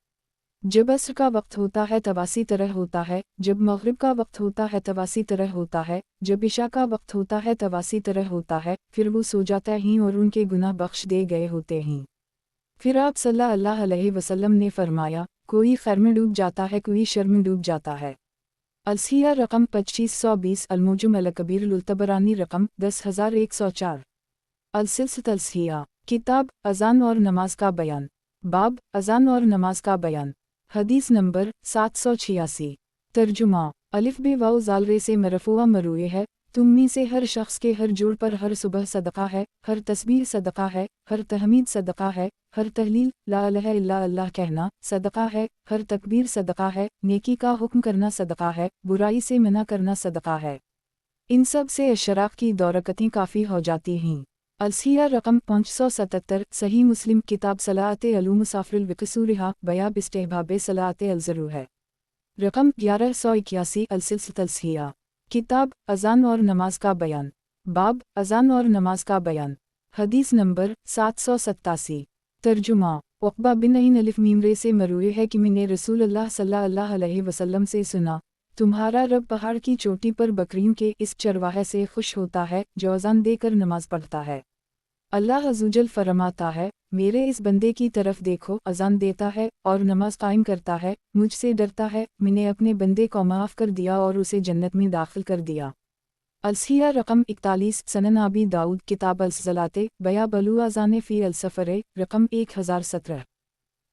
Speaker 1: जब असर का वक्त होता है तवासी तरह होता है, जब मग़रिब का वक्त होता है तवासी तरह होता है, जब इशा का वक्त होता है तवासी तरह होता है। फिर वो सो जाते हैं और उनके गुनाह बख्श दिए गए होते हैं। फिर आप सल्लल्लाहु अलैहि वसल्लम ने फरमाया, कोई खैर में डूब जाता है, कोई शर में डूब जाता है। अलसिया रकम 2520 अलमुजम अलकबीर लुतबरानी रकम 10104 अलसिलसिलत अलसिया किताब अज़ान और नमाज का बयान बाब अज़ान और नमाज का बयान हदीस नंबर 786 तर्जुमा अलिफ बे वाउ ज़ाल रे से मरफ़ूआ मरूए है, तुम में से हर शख्स के हर जोड़ पर हर सुबह सदका है, हर तस्बीह सदका है, हर तहमीद सदका है, हर तहलील ला इलाहा इल्ला अल्लाह कहना सदका है, हर तकबीर सदका है, नेकी का हुक्म करना सदका है, बुराई से मना करना सदका है। इन सब से अशराक़ की दौरकतें काफ़ी हो जाती हैं। अलसिया रकम 577 सही मुस्लिम किताब सलाते अलू मुसाफिर विकसूरिहा बयाब इस्तेहबाब सलाते अलज़रू है रकम 1181 अलसिलसिलत अलसिया किताब अज़ान और नमाज का बयान बाब अज़ान और नमाज का बयान हदीस नंबर 787 तर्जुमा उक़बा बिन नईन अलिफ मीम रे से मरूए है कि मैंने रसूल अल्लाह सल्लल्लाहु अलैहि वसल्लम से सुना, तुम्हारा रब पहाड़ की चोटी पर बकरियों के इस चरवाहे से खुश होता है जो अज़ान देकर नमाज पढ़ता है। अल्लाह अज़्ज़वजल फरमाता है, मेरे इस बंदे की तरफ देखो, अज़ान देता है और नमाज कायम करता है, मुझसे डरता है, मैंने अपने बंदे को माफ़ कर दिया और उसे जन्नत में दाखिल कर दिया। अलसिया रकम 41 सनन आबी दाऊद किताब अलसलाते बया बलू अज़ान फ़ी अलसफ़रे रकम 1017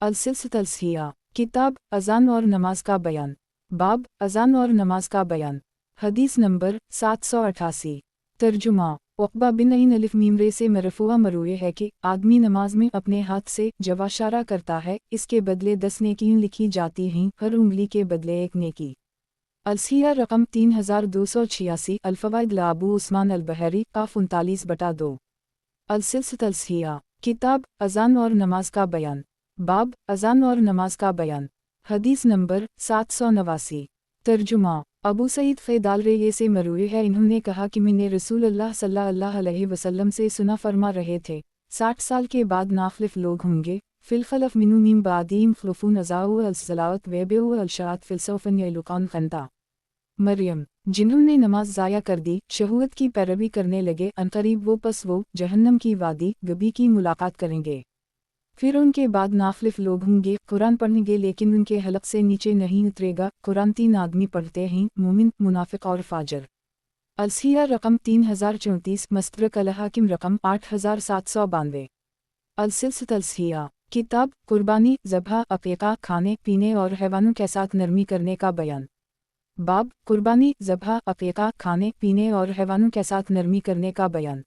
Speaker 1: अलसिलसिलत अलसिया किताब अज़ान और नमाज का बयान बाब अज़ान और नमाज का बयान हदीस नंबर 788 तर्जुमा उक़बा बिन नईन अलिफ मीम रे से मरफ़ूआ मरूए है कि आदमी नमाज में अपने हाथ से जब इशारा करता है, इसके बदले 10 नेकियां लिखी जाती हैं, हर उंगली के बदले एक नेकी। अलसिया रकम 3286 अल्फ़वाइद लाबू उस्मान अल-बहरी काफ़ 39/2 अलसिलसिलत अलसिया किताब अज़ान और नमाज का बयान बाब अज़ान और नमाज का बयान हदीस नंबर 789 तर्जुमा अबू सईद फ़ैदाल रे से मरूए है, इन्होंने कहा कि मैंने रसूल अल्लाह सल्लल्लाहु अलैहि वसल्लम से सुना फरमा रहे थे, 60 साल के बाद नाखलिफ लोग होंगे, फिलखलफ मिनु मीम बादीम खलफून अज़ाउ अलसलावत वेबेउ अलशात फिलसौफन यलुकान खंता। मरियम, जिन्होंने नमाज ज़ाया कर दी, शहूवत की पैरवी करने लगे, अनकरीब वो जहन्नम की वादी गबी की मुलाकात करेंगे। फिर उनके बाद नाफलिफ लोग होंगे, कुरान पढ़ेंगे लेकिन उनके हलक से नीचे नहीं उतरेगा। कुरान 3 आदमी पढ़ते हैं, मोमिन, मुनाफिक और फाजर। अलसिया रकम 3034, मस्तरक अल-हाकिम रकम 8792। अलसिलसित अलसिया, किताब, कुर्बानी, ज़बह, अक़ीक़ा, खाने पीने और हैवानों के साथ नरमी करने का बयान। बाब, कुर्बानी, ज़बह, अक़ीक़ा, खाने पीने और हैवानों के साथ नरमी करने का बयान।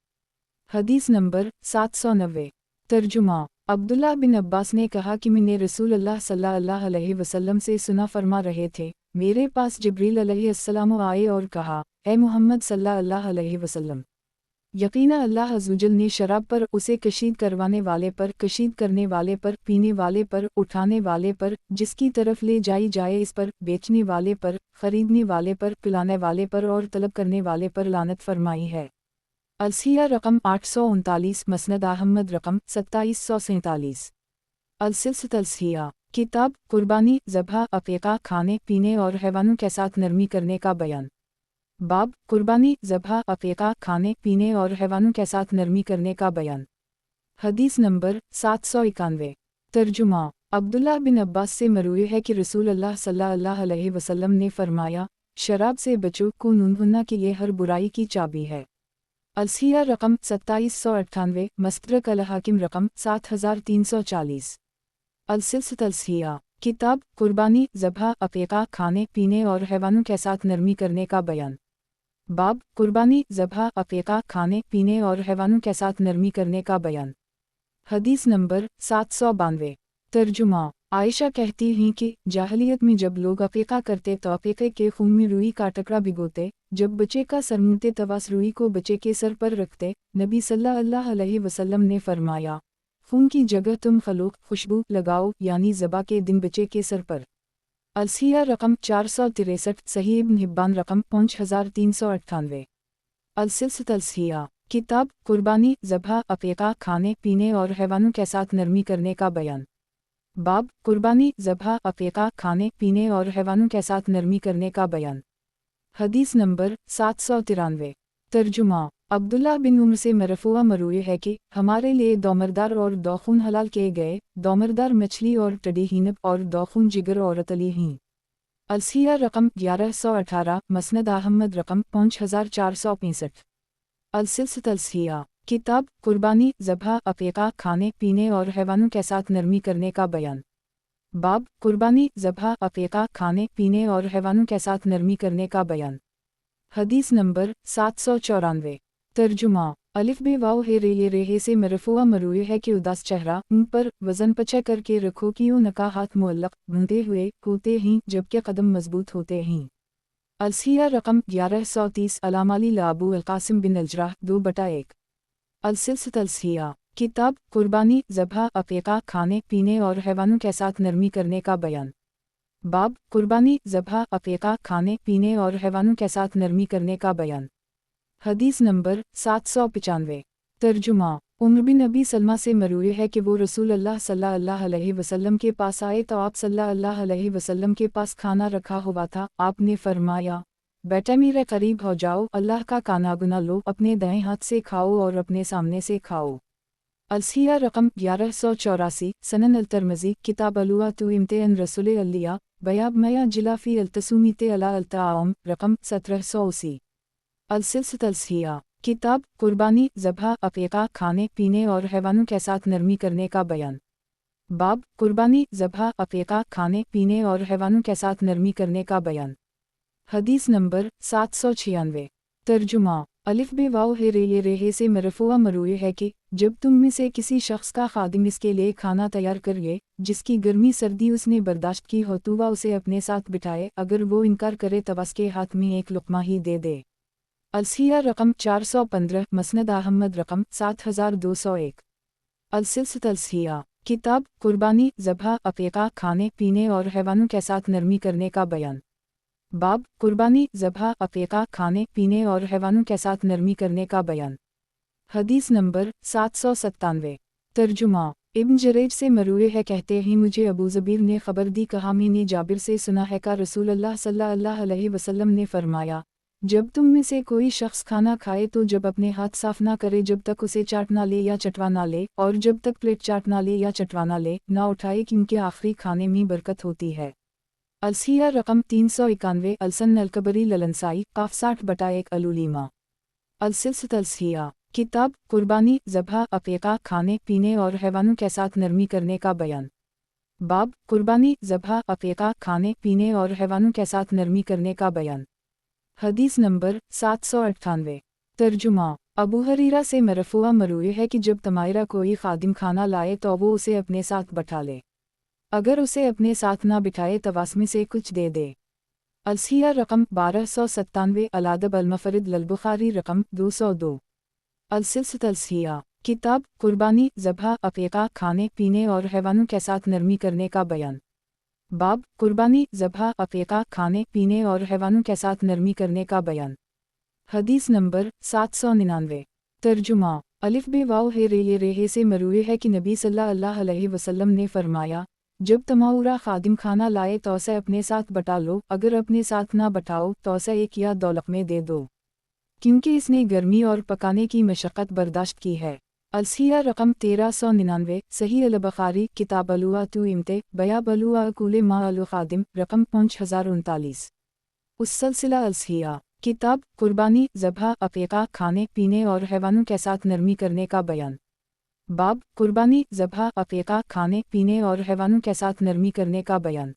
Speaker 1: हदीस नंबर 790। तर्जुमा। अब्दुल्लाह बिन अब्बास ने कहा कि मैंने रसूल अल्लाह सल्लल्लाहु अलैहि वसल्लम से सुना फरमा रहे थे, मेरे पास जिब्रील अलैहिस्सलाम आए और कहा, ए मोहम्मद सल्लल्लाहु अलैहि वसल्लम, यकीनन अल्लाह अज़्ज़वजल ने शराब पर, उसे कशीद करवाने वाले पर, कशीद करने वाले पर, पीने वाले पर, उठाने वाले पर, जिसकी तरफ ले जाई जाए इस पर, बेचने वाले पर, खरीदने वाले पर, पिलाने वाले पर और तलब करने वाले पर लानत फरमाई है। अलसिया रकम 839, मसनद अहमद रकम 2747। अलसिलसित अलसिया, किताब, कुर्बानी, ज़बह, अक़ीक़ा, खाने पीने और हैवानों के साथ नरमी करने का बयान। बाब, कुर्बानी, ज़बह, अक़ीक़ा, खाने पीने और हैवानों के साथ नरमी करने का बयान। हदीस नंबर 791। तर्जुमा। अब्दुल्लाह बिन अब्बास से मरूई है कि रसूल अल्लाह सल्लल्लाहु अलैहि वसल्लम ने फरमाया, शराब से बचो, कुनूनहुन्ना कि ये हर बुराई की चाबी है। अलसिया रकम 2798, मस्तरक अल-हाकिम रकम 7340। अलसिलसित अलसिया, किताब, कुर्बानी, ज़बह, अक़ीक़ा, खाने पीने और हैवानों के साथ नरमी करने का बयान। बाब, कुर्बानी, ज़बह, अक़ीक़ा, खाने पीने और हैवानों के साथ नरमी करने का बयान। हदीस नंबर 792। तर्जुमा। आयशा कहती हैं कि जाहलियत में जब लोग अक़ीक़ा करते तो अक़ीक़े के खून में रुई का टुकड़ा भिगोते, जब बच्चे का सर मुनते तवास रुई को बच्चे के सर पर रखते। नबी सल्लल्लाहु अलैहि वसल्लम ने फरमाया, खून की जगह तुम खलोक, खुशबू लगाओ, यानी ज़बा के दिन बच्चे के सर पर। अलसिया रकम 463, सही इब्न हिब्बान रकम 5398। अलसिलसित अलसिया, किताब, कुर्बानी, ज़बह, अक़ीक़ा, खाने पीने और हैवानों के साथ नरमी करने का बयान। बाब, कुर्बानी, ज़बह, अक़ीक़ा, खाने पीने और हैवानों के साथ नरमी करने का बयान। हदीस नंबर 793। तर्जुमा। अब्दुल्लाह बिन उमर से मरफूआ मरूई है कि हमारे लिए दौमरदार और दौखून हलाल किए गए, दौमरदार मछली और टडी हिनब और दौखून जिगर और अतली हैं। अलसिया रकम 1118, मसनद अहमद रकम 5465। अलसिलसित अलसिया, किताब, कुर्बानी, ज़बह, अक़ीक़ा, खाने पीने और हैवानों के साथ नरमी करने का बयान। बाब, कुर्बानी, ज़बह, अक़ीक़ा, खाने पीने और हैवानों के साथ नरमी करने का बयान। हदीस नंबर 794। तर्जुमा। अलिफ बे वाव हे रे ये रेहे से मरफूआ मरूई है कि उदास चेहरा, उन पर वज़न पचा करके रखो कि उनका हाथ मुअल्लक़ बंधे हुए होते हैं जबकि कदम मजबूत होते हैं। अलसिया रकम 1130, अलामाली लाबू अलकासिम बिन अजराह 2/1। अलसिलसित अलसिया, किताब, कुर्बानी, ज़बह, अक़ीक़ा, खाने पीने और हैवानों के साथ नरमी करने का बयान। बाब, कुर्बानी, ज़बह, अक़ीक़ा, खाने पीने और हैवानों के साथ नरमी करने का बयान। हदीस नंबर 795। तर्जुमा। उम्र बिन अबी सलमा से मरूई है कि वो रसूल अल्लाह सल्लल्लाहु अलैहि वसल्लम के पास आए तो आप सल्लल्लाहु अलैहि वसल्लम के पास खाना रखा हुआ था। आपने फरमाया, बेटा मेरे करीब हो जाओ, अल्लाह का खाना गुना लो, अपने दाएं हाथ से खाओ और अपने सामने से खाओ। अलसिया रकम 1184, सनन अल-तिरमिज़ी, किताब अलुआतु इम्तिहान रसूल अल्लिया, बयाब मया जिलाफी अल-तसूमीते अला अल-ताआम, रकम 1780। अलसिलसित अलसिया, किताब, कुर्बानी, ज़बह, अक़ीक़ा, खाने पीने और हैवानों के साथ नरमी करने का बयान। बाब, कुर्बानी, ज़बह, अक़ीक़ा, खाने पीने और हैवानों के साथ नरमी करने का बयान। हदीस नंबर 796। तर्जुमा। अलिफ बे वाव हे रे ये रेहे से मरफूआ मरूई है कि जब तुम में से किसी शख्स का खादिम इसके लिए खाना तैयार करिए जिसकी गर्मी सर्दी उसने बर्दाश्त की हो तो वह उसे अपने साथ बिठाए, अगर वो इनकार करे तो उसके हाथ में एक लुक़मा ही दे दे। अलसिया रकम 415, मसनद अहमद रकम 7201। अलसिलसित अलसिया, किताब, कुर्बानी, ज़बह, अक़ीक़ा, खाने पीने और हैवानों के साथ नरमी करने का बयान। बाब, कुर्बानी, ज़बह, अक़ीक़ा, खाने पीने और हैवानों के साथ नरमी करने का बयान। हदीस नंबर 797। तर्जुमा। इब्न जरेज से मरूए है, कहते हैं मुझे अबू ज़बीर ने खबर दी, कहा मैंने जाबिर से सुना है का रसूलुल्लाह सल्लल्लाहु अलैहि वसल्लम ने फरमाया, जब तुम में से कोई शख्स खाना खाए तो जब अपने हाथ साफ ना करे जब तक उसे चाट ना ले या चटवा ना ले, और जब तक प्लेट चाट ना ले या चटवा ना ले ना उठाए, क्योंकि आखिरी खाने में बरकत होती है। अलसिया रकम 391 अलसन अलकबरी ललनसाई काफ 60/1 अलुलीमा अलसिलसित अलसिया किताब कुर्बानी ज़बह अक़ीक़ा खाने पीने और हैवानों के साथ नरमी करने का बयान। बाब कुर्बानी ज़बह अक़ीक़ा खाने पीने और हैवानों के साथ नरमी करने का बयान। हदीस नंबर 798। तर्जुमा अबू हरीरा से मरफ़ूआ मरूए है कि जब तुम्हारा कोई खादिम खाना लाए तो वो उसे अपने साथ बैठा ले, अगर उसे अपने साथ ना बिठाए तो वास्मे से कुछ दे दे। अलसिया रकम 1297 अलादब अलमफरिद ललबुखारी रकम 202 अलसिलसित अलसिया किताब कुर्बानी ज़बह अक़ीक़ा खाने पीने और हैवानों के साथ नरमी करने का बयान। बाब कुर्बानी ज़बह अक़ीक़ा खाने पीने और हैवानों के साथ नरमी करने का बयान। हदीस नंबर 799। तर्जुमा अलिफ बे वाव हे रे ये रेहे से मरूए है कि नबी सल्लल्लाहु अलैहि वसल्लम ने फरमाया, जब तुम्हारा खादिम खाना लाए तो उसे अपने साथ बटा लो, अगर अपने साथ ना बटाओ तो उसे एक या दो लक़मे दे दो, क्योंकि इसने गर्मी और पकाने की मशक्क़त बर्दाश्त की है। अलसिया रकम 1399 सही अल बुखारी किताब अलुआ तु इमते बयाब अलुआ कुले मा अल खादिम रकम 5039 उस सिलसिला अलसिया किताब कुर्बानी ज़बह अक़ीक़ा खाने पीने और हैवानों के साथ नरमी करने का बयान। बाब कुर्बानी ज़बह अक़ीक़ा खाने पीने और हैवानों के साथ नरमी करने का बयान।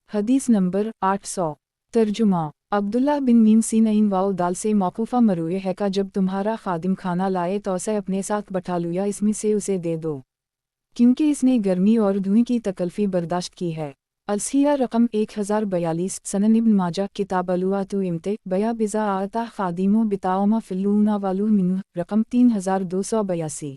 Speaker 1: हदीस नंबर 800। तर्जुमा अब्दुल्लाह बिन मीम सीनईन वाओ दाल से मौक़ूफ़ा मरूए है का जब तुम्हारा खादिम खाना लाए तो उसे अपने साथ बैठा लो या इसमें से उसे दे दो, क्योंकि इसने गर्मी और धुएं की तकल्फ़ी बर्दाश्त की है। अलसिया रकम 1042 सनन इब्न माजा किताब अलुआ तु इमते बया बिज़ा आता खादिमो बिताओमा फ़िल्लूना वालू मिन्हु रकम 3282